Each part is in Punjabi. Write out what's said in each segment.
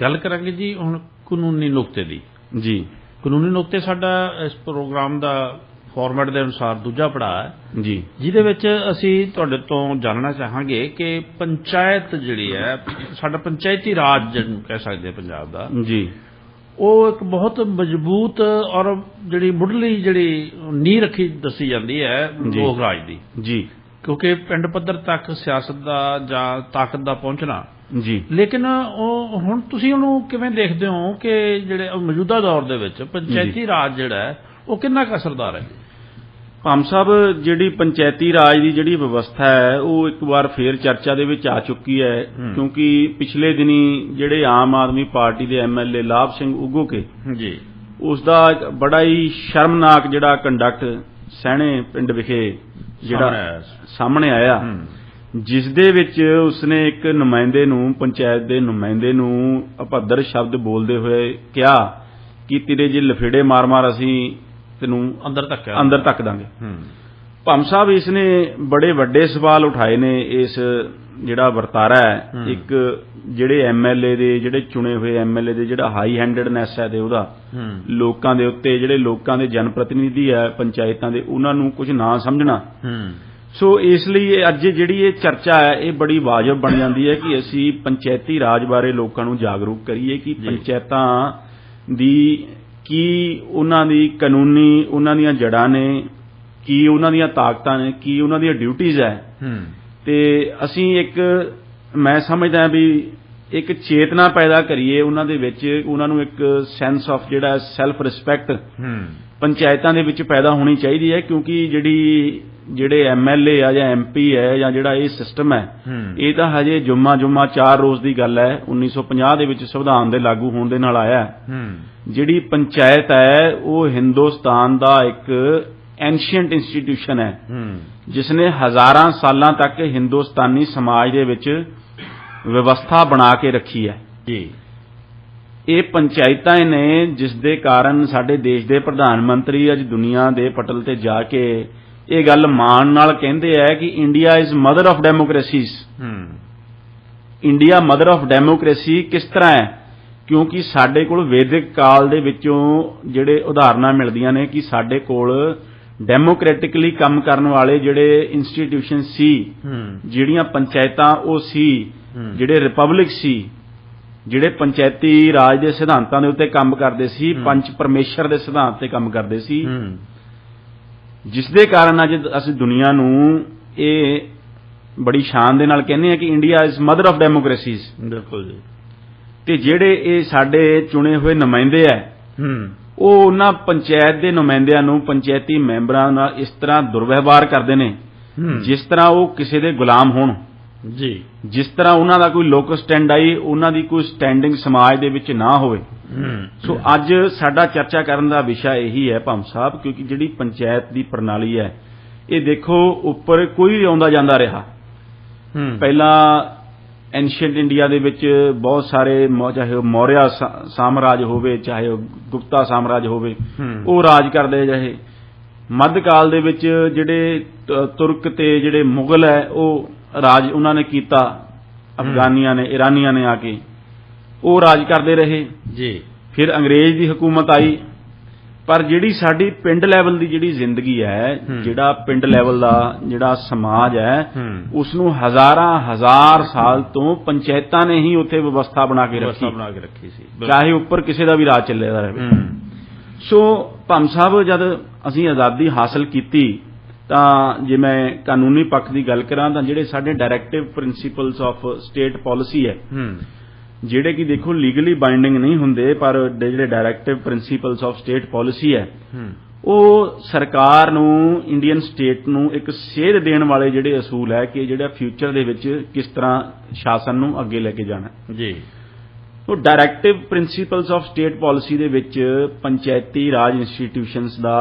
गल करांगे जी हुण कानूनी नुकते दी जी। कानूनी नुकते साडा इस प्रोग्राम का फॉर्मेट के अनुसार दूजा पड़ाव है जी जिहदे विच असीं तुहाडे तों जानना चाहांगे कि पंचायत जिहड़ी है साडा पंचायती राज जिहनूं कह सकदे पंजाब दा जी ਉਹ एक बहुत मजबूत और ਜਿਹੜੀ ਮੁੱਢਲੀ ਜਿਹੜੀ ਨੀਂਹ ਰੱਖੀ ਦੱਸੀ ਜਾਂਦੀ ਹੈ ਲੋਕ ਰਾਜ ਦੀ जी ਕਿਉਂਕਿ ਪਿੰਡ ਪੱਧਰ ਤੱਕ ਸਿਆਸਤ ਦਾ ਜਾਂ ਤਾਕਤ ਦਾ ਪਹੁੰਚਣਾ जी ਲੇਕਿਨ ਉਹ ਹੁਣ ਤੁਸੀਂ ਉਹਨੂੰ ਕਿਵੇਂ ਦੇਖਦੇ ਹੋ ਕਿ ਜਿਹੜੇ ਮੌਜੂਦਾ ਦੌਰ ਦੇ ਵਿੱਚ ਪੰਚਾਇਤੀ ਰਾਜ ਜਿਹੜਾ ਹੈ ਉਹ ਕਿੰਨਾ ਕੁ ਅਸਰਦਾਰ ਹੈ ਭਾਮ ਸਾਹਿਬ ਜਿਹੜੀ ਪੰਚਾਇਤੀ ਰਾਜ ਦੀ ਜਿਹੜੀ ਵਿਵਸਥਾ ਹੈ ਉਹ ਇੱਕ ਵਾਰ ਫੇਰ ਚਰਚਾ ਦੇ ਵਿੱਚ ਆ ਚੁੱਕੀ ਹੈ ਕਿਉਂਕਿ ਪਿਛਲੇ ਦਿਨੀ ਜਿਹੜੇ ਆਮ ਆਦਮੀ ਪਾਰਟੀ ਦੇ ਐਮਐਲਏ ਲਾਭ ਸਿੰਘ ਉਗੋਕੇ ਜੀ ਉਸ ਦਾ ਬੜਾ ਹੀ ਸ਼ਰਮਨਾਕ ਜਿਹੜਾ ਕੰਡਕਟ ਸਹਿਣੇ ਪਿੰਡ ਵਿਖੇ ਜਿਹੜਾ ਸਾਹਮਣੇ ਆਇਆ ਜਿਸ ਦੇ ਵਿੱਚ ਉਸਨੇ ਇੱਕ ਨੁਮਾਇੰਦੇ ਨੂੰ ਪੰਚਾਇਤ ਦੇ ਨੁਮਾਇੰਦੇ ਨੂੰ ਅਭੱਦਰ ਸ਼ਬਦ ਬੋਲਦੇ ਹੋਏ ਕਿਹਾ ਕਿ ਤੇਰੇ ਜੇ ਲਫੇੜੇ ਮਾਰ ਅਸੀਂ ਤੈਨੂੰ ਅੰਦਰ ਧੱਕ ਦਾਂਗੇ ਭਾਮ ਸਾਹਿਬ ਇਸ ਨੇ ਬੜੇ ਵੱਡੇ ਸਵਾਲ ਉਠਾਏ ਨੇ ਇਸ ਜਿਹੜਾ ਵਰਤਾਰਾ ਹੈ ਇੱਕ ਜਿਹੜੇ ਐਮਐਲਏ ਦੇ ਜਿਹੜੇ ਚੁਣੇ ਹੋਏ ਐਮਐਲਏ ਦੇ ਜਿਹੜਾ ਹਾਈ ਹੈਂਡਡਨੈਸ ਹੈ ਤੇ ਉਹਦਾ ਲੋਕਾਂ ਦੇ ਉੱਤੇ ਜਿਹੜੇ ਲੋਕਾਂ ਦੇ ਜਨ ਪ੍ਰਤੀਨਿਧੀ ਹੈ ਪੰਚਾਇਤਾਂ ਦੇ ਉਹਨਾਂ ਨੂੰ ਕੁਝ ਨਾ ਸਮਝਣਾ ਸੋ ਇਸ ਲਈ ਅੱਜ ਜਿਹੜੀ ਇਹ ਚਰਚਾ ਹੈ ਇਹ ਬੜੀ ਵਾਜਬ ਬਣ ਜਾਂਦੀ ਹੈ ਕਿ ਅਸੀਂ ਪੰਚਾਇਤੀ ਰਾਜ ਬਾਰੇ ਲੋਕਾਂ ਨੂੰ ਜਾਗਰੂਕ ਕਰੀਏ ਕਿ ਪੰਚਾਇਤਾਂ ਦੀ ਕੀ ਉਹਨਾਂ ਦੀ ਕਾਨੂੰਨੀ ਉਹਨਾਂ ਦੀਆਂ ਜੜ੍ਹਾਂ ਨੇ ਕੀ ਉਹਨਾਂ ਦੀਆਂ ਤਾਕਤਾਂ ਨੇ ਕੀ ਉਹਨਾਂ ਦੀਆਂ ਡਿਊਟੀਜ਼ ਹੈ ਤੇ ਅਸੀਂ ਇੱਕ ਮੈਂ ਸਮਝਦਾ ਵੀ ਇੱਕ ਚੇਤਨਾ ਪੈਦਾ ਕਰੀਏ ਉਹਨਾਂ ਦੇ ਵਿੱਚ ਉਹਨਾਂ ਨੂੰ ਇੱਕ ਸੈਂਸ ਆਫ ਜਿਹੜਾ ਸੈਲਫ ਰਿਸਪੈਕਟ ਪੰਚਾਇਤਾਂ ਦੇ ਵਿੱਚ ਪੈਦਾ ਹੋਣੀ ਚਾਹੀਦੀ ਹੈ ਕਿਉਂਕਿ ਜਿਹੜੇ ਐਮਐਲਏ ਆ ਜਾਂ ਐਮਪੀ ਹੈ ਜਾਂ ਜਿਹੜਾ ਇਹ ਸਿਸਟਮ ਹੈ ਇਹ ਤਾਂ ਹਜੇ ਜੁਮਾ 4 ਰੋਜ਼ ਦੀ ਗੱਲ ਹੈ 1950 ਦੇ ਵਿੱਚ ਸੰਵਿਧਾਨ ਦੇ ਲਾਗੂ ਹੋਣ ਦੇ ਨਾਲ ਆਇਆ ਜਿਹੜੀ ਪੰਚਾਇਤ ਹੈ ਉਹ ਹਿੰਦੁਸਤਾਨ ਦਾ ਇੱਕ ਐਂਸ਼ੀਐਂਟ ਇੰਸਟੀਟਿਊਸ਼ਨ ਹੈ ਜਿਸ ਨੇ ਹਜ਼ਾਰਾਂ ਸਾਲਾਂ ਤੱਕ ਹਿੰਦੁਸਤਾਨੀ ਸਮਾਜ ਦੇ ਵਿੱਚ ਵਿਵਸਥਾ ਬਣਾ ਕੇ ਰੱਖੀ ਹੈ ਜੀ ਇਹ ਪੰਚਾਇਤਾਂ ਨੇ ਜਿਸ ਦੇ ਕਾਰਨ ਸਾਡੇ ਦੇਸ਼ ਦੇ ਪ੍ਰਧਾਨ ਮੰਤਰੀ ਅੱਜ ਦੁਨੀਆ ਦੇ ਪਟਲ ਤੇ ਜਾ ਕੇ ਇਹ ਗੱਲ ਮਾਣ ਨਾਲ ਕਹਿੰਦੇ ਆ ਕਿ India is mother of democracies India mother of democracy ਕਿਸ ਤਰ੍ਹਾਂ ਹੈ ਕਿਉਂਕਿ ਸਾਡੇ ਕੋਲ ਵੈਦਿਕ ਕਾਲ ਦੇ ਵਿੱਚੋਂ ਜਿਹੜੇ ਉਦਾਹਰਨਾਂ ਮਿਲਦੀਆਂ ਨੇ ਕਿ ਸਾਡੇ ਕੋਲ ਡੈਮੋਕ੍ਰੈਟਿਕਲੀ ਕੰਮ ਕਰਨ ਵਾਲੇ ਜਿਹੜੇ ਇੰਸਟੀਟਿਊਸ਼ਨ ਸੀ ਜਿਹੜੀਆਂ ਪੰਚਾਇਤਾਂ ਉਹ ਸੀ ਜਿਹੜੇ ਰਿਪਬਲਿਕ ਸੀ ਜਿਹੜੇ ਪੰਚਾਇਤੀ ਰਾਜ ਦੇ ਸਿਧਾਂਤਾਂ ਦੇ ਉੱਤੇ ਕੰਮ ਕਰਦੇ ਸੀ ਪੰਚ ਪਰਮੇਸ਼ਰ ਦੇ ਸਿਧਾਂਤ ਤੇ ਕੰਮ ਕਰਦੇ ਸੀ ਜਿਸ ਦੇ ਕਾਰਨ ਅੱਜ ਅਸੀਂ ਦੁਨੀਆ ਨੂੰ ਇਹ ਬੜੀ ਸ਼ਾਨ ਦੇ ਨਾਲ ਕਹਿੰਦੇ ਹਾਂ ਕਿ ਇੰਡੀਆ ਇਜ਼ ਮਦਰ ਆਫ ਡੈਮੋਕ੍ਰੇਸੀਜ਼ ਬਿਲਕੁਲ ਜੀ ਤੇ ਜਿਹੜੇ ਇਹ ਸਾਡੇ ਚੁਣੇ ਹੋਏ ਨੁਮਾਇੰਦੇ ਆ ਉਹ ਉਹਨਾਂ ਪੰਚਾਇਤ ਦੇ ਨੁਮਾਇੰਦਿਆਂ ਨੂੰ ਪੰਚਾਇਤੀ ਮੈਂਬਰਾਂ ਨਾਲ ਇਸ ਤਰ੍ਹਾਂ ਦੁਰਵਿਵਹਾਰ ਕਰਦੇ ਨੇ ਜਿਸ ਤਰ੍ਹਾਂ ਉਹ ਕਿਸੇ ਦੇ ਗੁਲਾਮ ਹੋਣ ਜੀ ਜਿਸ ਤਰ੍ਹਾਂ ਉਹਨਾਂ ਦਾ ਕੋਈ ਲੋਕਸ ਸਟੈਂਡਾਈ ਉਹਨਾਂ ਦੀ ਕੋਈ ਸਟੈਂਡਿੰਗ ਸਮਾਜ ਦੇ ਵਿੱਚ ਨਾ ਹੋਵੇ ਸੋ ਅੱਜ ਸਾਡਾ ਚਰਚਾ ਕਰਨ ਦਾ ਵਿਸ਼ਾ ਇਹੀ ਹੈ ਭਾਮ ਸਾਹਿਬ ਕਿਉਂਕਿ ਜਿਹੜੀ ਪੰਚਾਇਤ ਦੀ ਪ੍ਰਣਾਲੀ ਹੈ ਇਹ ਦੇਖੋ ਉੱਪਰ ਕੋਈ ਆਉਂਦਾ ਜਾਂਦਾ ਰਿਹਾ ਪਹਿਲਾਂ ਐਂਸ਼ੀਐਂਟ ਇੰਡੀਆ ਦੇ ਵਿੱਚ ਬਹੁਤ ਸਾਰੇ ਚਾਹੇ ਮੌਰਿਆ ਸਾਮਰਾਜ ਹੋਵੇ ਚਾਹੇ ਗੁਪਤਾ ਸਾਮਰਾਜ ਹੋਵੇ ਉਹ ਰਾਜ ਕਰਦੇ ਰਹੇ ਮੱਧਕਾਲ ਦੇ ਵਿੱਚ ਜਿਹੜੇ ਤੁਰਕ ਤੇ ਜਿਹੜੇ ਮੁਗਲ ਹੈ ਉਹ ਰਾਜ ਉਹਨਾਂ ਨੇ ਕੀਤਾ ਅਫਗਾਨੀਆਂ ਨੇ ਇਰਾਨੀਆਂ ਨੇ ਆ ਕੇ ਉਹ ਰਾਜ ਕਰਦੇ ਰਹੇ ਜੀ ਫਿਰ ਅੰਗਰੇਜ਼ ਦੀ ਹਕੂਮਤ ਆਈ ਪਰ ਜਿਹੜੀ ਸਾਡੀ ਪਿੰਡ ਲੈਵਲ ਦੀ ਜਿਹੜੀ ਜ਼ਿੰਦਗੀ ਹੈ ਜਿਹੜਾ ਪਿੰਡ ਲੈਵਲ ਦਾ ਜਿਹੜਾ ਸਮਾਜ ਹੈ ਉਸ ਨੂੰ ਹਜ਼ਾਰ ਸਾਲ ਤੋਂ ਪੰਚਾਇਤਾਂ ਨੇ ਹੀ ਉੱਥੇ ਵਿਵਸਥਾ ਬਣਾ ਕੇ ਰੱਖੀ ਸੀ ਚਾਹੇ ਉੱਪਰ ਕਿਸੇ ਦਾ ਵੀ ਰਾਜ ਚੱਲਦਾ ਰਹੇ ਸੋ ਭਾਮ ਸਾਹਿਬ ਜਦ ਅਸੀਂ ਆਜ਼ਾਦੀ ਹਾਸਲ ਕੀਤੀ ਤਾਂ ਜੇ ਮੈਂ ਕਾਨੂੰਨੀ ਪੱਖ ਦੀ ਗੱਲ ਕਰਾਂ ਤਾਂ ਜਿਹੜੇ ਸਾਡੇ directive principals of state policy ਹੈ ਜਿਹੜੇ ਕਿ ਦੇਖੋ ਲੀਗਲੀ ਬਾਈਂਡਿੰਗ ਨਹੀਂ ਹੁੰਦੇ ਪਰ ਜਿਹੜੇ directive principals of state policy ਹੈ ਉਹ ਸਰਕਾਰ ਨੂੰ ਇੰਡੀਅਨ ਸਟੇਟ ਨੂੰ ਇੱਕ ਸੇਧ ਦੇਣ ਵਾਲੇ ਜਿਹੜੇ ਅਸੂਲ ਹੈ ਕਿ ਜਿਹੜਾ ਫਿਊਚਰ ਦੇ ਵਿੱਚ ਕਿਸ ਤਰ੍ਹਾਂ ਸ਼ਾਸਨ ਨੂੰ ਅੱਗੇ ਲੈ ਕੇ ਜਾਣਾ ਜੀ ਉਹ directive principals of state policy ਦੇ ਵਿੱਚ ਪੰਚਾਇਤੀ ਰਾਜ ਇੰਸਟੀਟਿਊਸ਼ਨਸ ਦਾ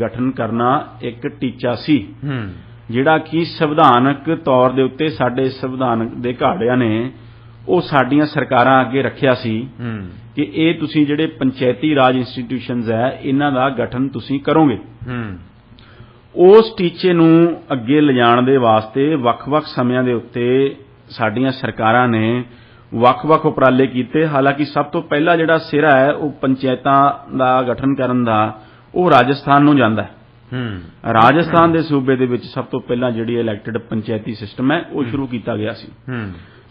ਗਠਨ ਕਰਨਾ ਇੱਕ ਟੀਚਾ ਸੀ ਜਿਹੜਾ ਕਿ ਸੰਵਿਧਾਨਕ ਤੌਰ ਦੇ ਉੱਤੇ ਸਾਡੇ ਸੰਵਿਧਾਨ ਦੇ ਘਾੜਿਆਂ ਨੇ ਉਹ ਸਾਡੀਆਂ ਸਰਕਾਰਾਂ ਅੱਗੇ ਰੱਖਿਆ ਸੀ ਕਿ ਇਹ ਤੁਸੀਂ ਜਿਹੜੇ ਪੰਚਾਇਤੀ ਰਾਜ ਇੰਸਟੀਟਿਊਸ਼ਨਸ ਹੈ ਇਹਨਾਂ ਦਾ ਗਠਨ ਤੁਸੀਂ ਕਰੋਗੇ ਉਸ ਟੀਚੇ ਨੂੰ ਅੱਗੇ ਲਿਜਾਣ ਦੇ ਵਾਸਤੇ ਵੱਖ-ਵੱਖ ਸਮਿਆਂ ਦੇ ਉੱਤੇ ਸਾਡੀਆਂ ਸਰਕਾਰਾਂ ਨੇ ਵੱਖ-ਵੱਖ ਉਪਰਾਲੇ ਕੀਤੇ। ਹਾਲਾਂਕਿ ਸਭ ਤੋਂ ਪਹਿਲਾ ਜਿਹੜਾ ਸਿਰਾ ਹੈ ਉਹ ਪੰਚਾਇਤਾਂ ਦਾ ਗਠਨ ਕਰਨ ਦਾ ਉਹ ਰਾਜਸਥਾਨ ਨੂੰ ਜਾਂਦਾ ਹੈ। ਰਾਜਸਥਾਨ ਦੇ ਸੂਬੇ ਦੇ ਵਿੱਚ ਸਭ ਤੋਂ ਪਹਿਲਾਂ ਜਿਹੜੀ ਇਲੈਕਟਿਡ ਪੰਚਾਇਤੀ ਸਿਸਟਮ ਹੈ ਉਹ ਸ਼ੁਰੂ ਕੀਤਾ ਗਿਆ ਸੀ।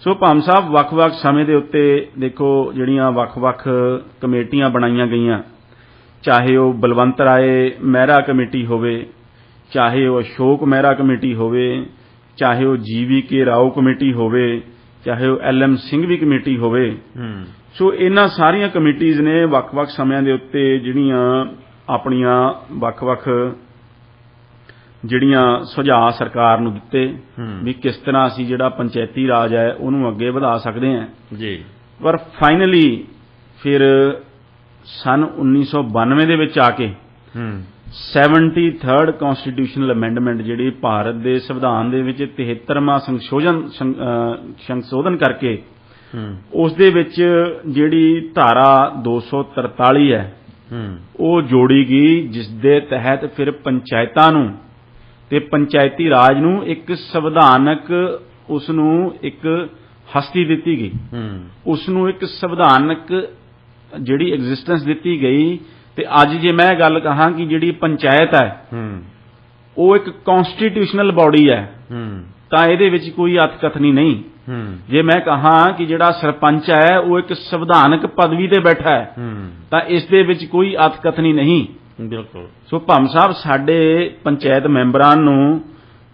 ਸੋ ਭਾਮ ਸਾਹਿਬ ਵੱਖ-ਵੱਖ ਸਮੇਂ ਦੇ ਉੱਤੇ ਦੇਖੋ ਜਿਹੜੀਆਂ ਵੱਖ-ਵੱਖ ਕਮੇਟੀਆਂ ਬਣਾਈਆਂ ਗਈਆਂ, ਚਾਹੇ ਉਹ ਬਲਵੰਤ ਰਾਏ ਮਹਿਰਾ ਕਮੇਟੀ ਹੋਵੇ, ਚਾਹੇ ਉਹ ਅਸ਼ੋਕ ਮਹਿਰਾ ਕਮੇਟੀ ਹੋਵੇ, ਚਾਹੇ ਉਹ GVK ਰਾਓ ਕਮੇਟੀ ਹੋਵੇ, ਚਾਹੇ ਉਹ LM ਸਿੰਘਵੀ ਕਮੇਟੀ ਹੋਵੇ। ਸੋ ਇਹਨਾਂ ਸਾਰੀਆਂ ਕਮੇਟੀਜ਼ ਨੇ ਵੱਖ-ਵੱਖ ਸਮਿਆਂ ਦੇ ਉੱਤੇ ਜਿਹੜੀਆਂ ਆਪਣੀਆਂ ਵੱਖ-ਵੱਖ ਜਿਹੜੀਆਂ ਸੁਝਾਅ ਸਰਕਾਰ ਨੂੰ ਦਿੱਤੇ ਵੀ ਕਿਸ ਤਰ੍ਹਾਂ ਅਸੀਂ ਜਿਹੜਾ ਪੰਚਾਇਤੀ ਰਾਜ ਹੈ ਉਹਨੂੰ ਅੱਗੇ ਵਧਾ ਸਕਦੇ ਹਾਂ ਜੀ। ਪਰ ਫਾਈਨਲੀ ਫਿਰ ਸਨ 1992 ਦੇ ਵਿੱਚ ਆ ਕੇ 73rd ਕਨਸਟੀਟਿਊਸ਼ਨਲ ਅਮੈਂਡਮੈਂਟ ਜਿਹੜੀ ਭਾਰਤ ਦੇ ਸੰਵਿਧਾਨ ਦੇ ਵਿੱਚ 73ਵਾਂ ਸੰਸ਼ੋਧਨ ਕਰਕੇ ਉਸ ਦੇ ਵਿੱਚ ਜਿਹੜੀ ਧਾਰਾ 243 ਹੈ ਉਹ ਜੋੜੀ ਗਈ, ਜਿਸ ਦੇ ਤਹਿਤ ਫਿਰ ਪੰਚਾਇਤਾਂ ਨੂੰ ਤੇ ਪੰਚਾਇਤੀ ਰਾਜ ਨੂੰ ਇੱਕ ਸੰਵਿਧਾਨਕ ਉਸ ਨੂੰ ਇੱਕ ਹਸਤੀ ਦਿੱਤੀ ਗਈ, ਉਸ ਨੂੰ ਇੱਕ ਸੰਵਿਧਾਨਕ ਜਿਹੜੀ ਐਗਜ਼ਿਸਟੈਂਸ ਦਿੱਤੀ ਗਈ। ਤੇ ਅੱਜ ਜੇ ਮੈਂ ਗੱਲ ਕਹਾਂ ਕਿ ਜਿਹੜੀ ਪੰਚਾਇਤ ਹੈ ਉਹ ਇੱਕ ਕਨਸਟੀਟਿਊਸ਼ਨਲ ਬਾਡੀ ਹੈ ਤਾਂ ਇਹਦੇ ਵਿੱਚ ਕੋਈ ਅਤਕਥਨੀ ਨਹੀਂ। ਜੇ ਮੈਂ ਕਹਾਂ ਕਿ ਜਿਹੜਾ ਸਰਪੰਚ ਹੈ ਉਹ ਇੱਕ ਸੰਵਿਧਾਨਕ ਪਦਵੀ ਤੇ ਬੈਠਾ ਹੈ ਤਾਂ ਇਸ ਦੇ ਵਿੱਚ ਕੋਈ ਅਤਕਥਨੀ ਨਹੀਂ। ਬਿਲਕੁਲ। ਸੋ ਭਾਮ ਸਾਹਿਬ ਸਾਡੇ ਪੰਚਾਇਤ ਮੈਂਬਰਾਂ ਨੂੰ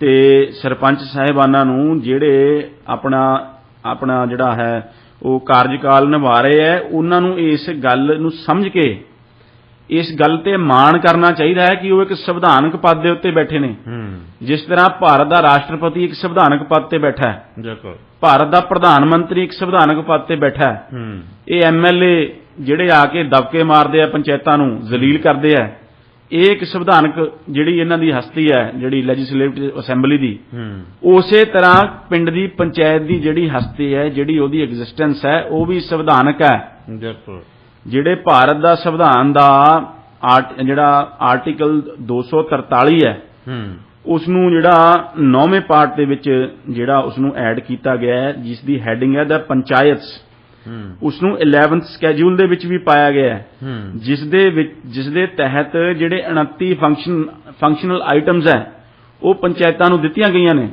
ਤੇ ਸਰਪੰਚ ਸਾਹਿਬਾਨਾਂ ਨੂੰ ਜਿਹੜੇ ਆਪਣਾ ਜਿਹੜਾ ਹੈ ਉਹ ਕਾਰਜਕਾਲ ਨਿਭਾ ਰਹੇ ਹੈ, ਉਹਨਾਂ ਨੂੰ ਇਸ ਗੱਲ ਨੂੰ ਸਮਝ ਕੇ ਇਸ ਗੱਲ ਤੇ ਮਾਣ ਕਰਨਾ ਚਾਹੀਦਾ ਹੈ ਕਿ ਉਹ ਇੱਕ ਸੰਵਿਧਾਨਕ ਪਦ ਦੇ ਉੱਤੇ ਬੈਠੇ ਨੇ। ਜਿਸ ਤਰ੍ਹਾਂ ਭਾਰਤ ਦਾ ਰਾਸ਼ਟਰਪਤੀ ਇੱਕ ਸੰਵਿਧਾਨਕ ਪਦ ਤੇ ਬੈਠਾ ਹੈ, ਭਾਰਤ ਦਾ ਪ੍ਰਧਾਨ ਮੰਤਰੀ ਇੱਕ ਸੰਵਿਧਾਨਕ ਪਦ ਤੇ ਬੈਠਾ ਹੈ, ਇਹ MLA ਜਿਹੜੇ ਆ ਕੇ ਦਬਕੇ ਮਾਰਦੇ ਆ ਪੰਚਾਇਤਾਂ ਨੂੰ, ਜ਼ਲੀਲ ਕਰਦੇ ਆ, ਇਹ ਇੱਕ ਸੰਵਿਧਾਨਕ ਜਿਹੜੀ ਇਹਨਾਂ ਦੀ ਹਸਤੀ ਹੈ ਜਿਹੜੀ ਲੈਜਿਸਲੇਟਿਵ ਅਸੈਂਬਲੀ ਦੀ, ਉਸੇ ਤਰ੍ਹਾਂ ਪਿੰਡ ਦੀ ਪੰਚਾਇਤ ਦੀ ਜਿਹੜੀ ਹਸਤੀ ਹੈ, ਜਿਹੜੀ ਉਹਦੀ ਐਗਜ਼ਿਸਟੈਂਸ ਹੈ, ਉਹ ਵੀ ਸੰਵਿਧਾਨਕ ਹੈ। ਜਿਹੜੇ ਭਾਰਤ ਦਾ ਸੰਵਿਧਾਨ ਦਾ ਜਿਹੜਾ ਆਰਟੀਕਲ 243 ਹੈ ਉਸ ਨੂੰ ਜਿਹੜਾ 9ਵੇਂ ਪਾਰਟ ਦੇ ਵਿੱਚ ਜਿਹੜਾ ਉਸ ਨੂੰ ਐਡ ਕੀਤਾ ਗਿਆ ਹੈ, ਜਿਸ ਦੀ ਹੈਡਿੰਗ ਹੈ ਦਾ ਪੰਚਾਇਤਸ, ਉਸ ਨੂੰ 11th ਸਕੈਜੂਲ ਦੇ ਵਿੱਚ ਵੀ ਪਾਇਆ ਗਿਆ ਹੈ, ਜਿਸ ਦੇ ਤਹਿਤ ਜਿਹੜੇ 29 ਫੰਕਸ਼ਨਲ ਆਈਟਮਸ ਹੈ ਉਹ ਪੰਚਾਇਤਾਂ ਨੂੰ ਦਿੱਤੀਆਂ ਗਈਆਂ ਨੇ,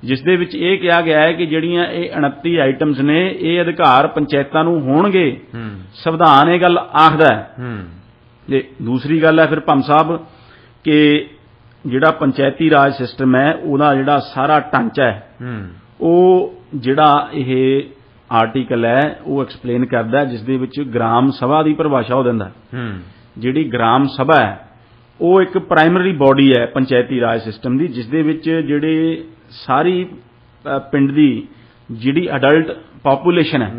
ਜਿਸ ਦੇ ਵਿੱਚ ਇਹ ਕਿਹਾ ਗਿਆ ਹੈ ਕਿ ਜਿਹੜੀਆਂ ਇਹ 29 ਆਈਟਮਸ ਨੇ ਇਹ ਅਧਿਕਾਰ ਪੰਚਾਇਤਾਂ ਨੂੰ ਹੋਣਗੇ। ਸੰਵਿਧਾਨ ਇਹ ਗੱਲ ਆਖਦਾ ਹੈ। ਤੇ ਦੂਸਰੀ ਗੱਲ ਹੈ ਫਿਰ ਭੰਮ ਸਾਹਿਬ ਕਿ ਜਿਹੜਾ ਪੰਚਾਇਤੀ ਰਾਜ ਸਿਸਟਮ ਹੈ ਉਹਦਾ ਜਿਹੜਾ ਸਾਰਾ ਢਾਂਚਾ ਹੈ ਉਹ ਜਿਹੜਾ ਇਹ ਆਰਟੀਕਲ ਹੈ ਉਹ ਐਕਸਪਲੇਨ ਕਰਦਾ ਹੈ, ਜਿਸ ਦੇ ਵਿੱਚ ਗ੍ਰਾਮ ਸਭਾ ਦੀ ਪਰਿਭਾਸ਼ਾ ਉਹ ਦਿੰਦਾ। ਜਿਹੜੀ ਗ੍ਰਾਮ ਸਭਾ ਹੈ ਉਹ ਇੱਕ ਪ੍ਰਾਇਮਰੀ ਬਾਡੀ ਹੈ ਪੰਚਾਇਤੀ ਰਾਜ ਸਿਸਟਮ ਦੀ, ਜਿਸ ਦੇ ਵਿੱਚ ਜਿਹੜੇ ਸਾਰੀ ਪਿੰਡ ਦੀ ਜਿਹੜੀ ਅਡਲਟ ਪਾਪੂਲੇਸ਼ਨ ਹੈ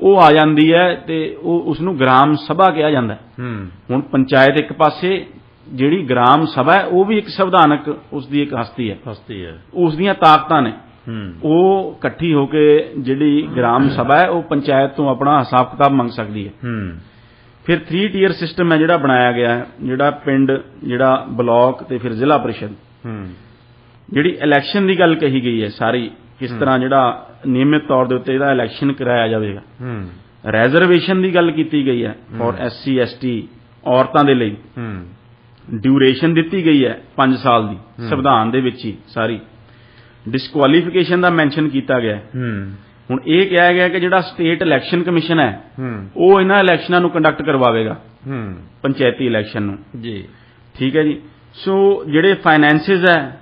ਉਹ ਆ ਜਾਂਦੀ ਹੈ ਤੇ ਉਹ ਉਸ ਨੂੰ ਗ੍ਰਾਮ ਸਭਾ ਕਿਹਾ ਜਾਂਦਾ ਹੈ। ਹੁਣ ਪੰਚਾਇਤ ਇੱਕ ਪਾਸੇ, ਜਿਹੜੀ ਗ੍ਰਾਮ ਸਭਾ ਹੈ ਉਹ ਵੀ ਇੱਕ ਸੰਵਿਧਾਨਕ ਉਸ ਦੀ ਇੱਕ ਹਸਤੀ ਹੈ, ਉਸ ਦੀਆਂ ਤਾਕਤਾਂ ਨੇ, ਉਹ ਇਕੱਠੀ ਹੋ ਕੇ ਜਿਹੜੀ ਗ੍ਰਾਮ ਸਭਾ ਹੈ ਉਹ ਪੰਚਾਇਤ ਤੋਂ ਆਪਣਾ ਹਿਸਾਬ ਕਿਤਾਬ ਮੰਗ ਸਕਦੀ ਹੈ। ਫਿਰ 3 ਟੀਅਰ ਸਿਸਟਮ ਹੈ ਜਿਹੜਾ ਬਣਾਇਆ ਗਿਆ ਹੈ, ਜਿਹੜਾ ਪਿੰਡ, ਜਿਹੜਾ ਬਲਾਕ ਤੇ ਫਿਰ ਜ਼ਿਲ੍ਹਾ ਪ੍ਰੀਸ਼ਦ। ਜਿਹੜੀ ਇਲੈਕਸ਼ਨ ਦੀ ਗੱਲ ਕਹੀ ਗਈ ਹੈ ਸਾਰੀ, ਕਿਸ ਤਰ੍ਹਾਂ ਜਿਹੜਾ ਨਿਯਮਿਤ ਤੌਰ ਦੇ ਉੱਤੇ ਇਹਦਾ ਇਲੈਕਸ਼ਨ ਕਰਾਇਆ ਜਾਵੇਗਾ। ਰਿਜ਼ਰਵੇਸ਼ਨ ਦੀ ਗੱਲ ਕੀਤੀ ਗਈ ਹੈ ਫॉर SC ST ਔਰਤਾਂ ਦੇ ਲਈ। ਡਿਊਰੇਸ਼ਨ ਦਿੱਤੀ ਗਈ ਹੈ 5 ਸਾਲ ਦੀ, ਸੰਵਿਧਾਨ ਦੇ ਵਿੱਚ ਹੀ ਸਾਰੀ। ਡਿਸਕੁਆਲੀਫਿਕੇਸ਼ਨ ਦਾ ਮੈਂਸ਼ਨ ਕੀਤਾ ਗਿਆ। ਹੁਣ ਇਹ ਕਿਹਾ ਗਿਆ ਕਿ ਜਿਹੜਾ ਸਟੇਟ ਇਲੈਕਸ਼ਨ ਕਮਿਸ਼ਨ ਹੈ ਉਹ ਇਹਨਾਂ ਇਲੈਕਸ਼ਨਾਂ ਨੂੰ ਕੰਡਕਟ ਕਰਵਾਵੇਗਾ, ਪੰਚਾਇਤੀ ਇਲੈਕਸ਼ਨ ਨੂੰ ਜੀ। ਠੀਕ ਹੈ ਜੀ। ਸੋ ਜਿਹੜੇ ਫਾਈਨੈਂਸਿਸ ਹੈ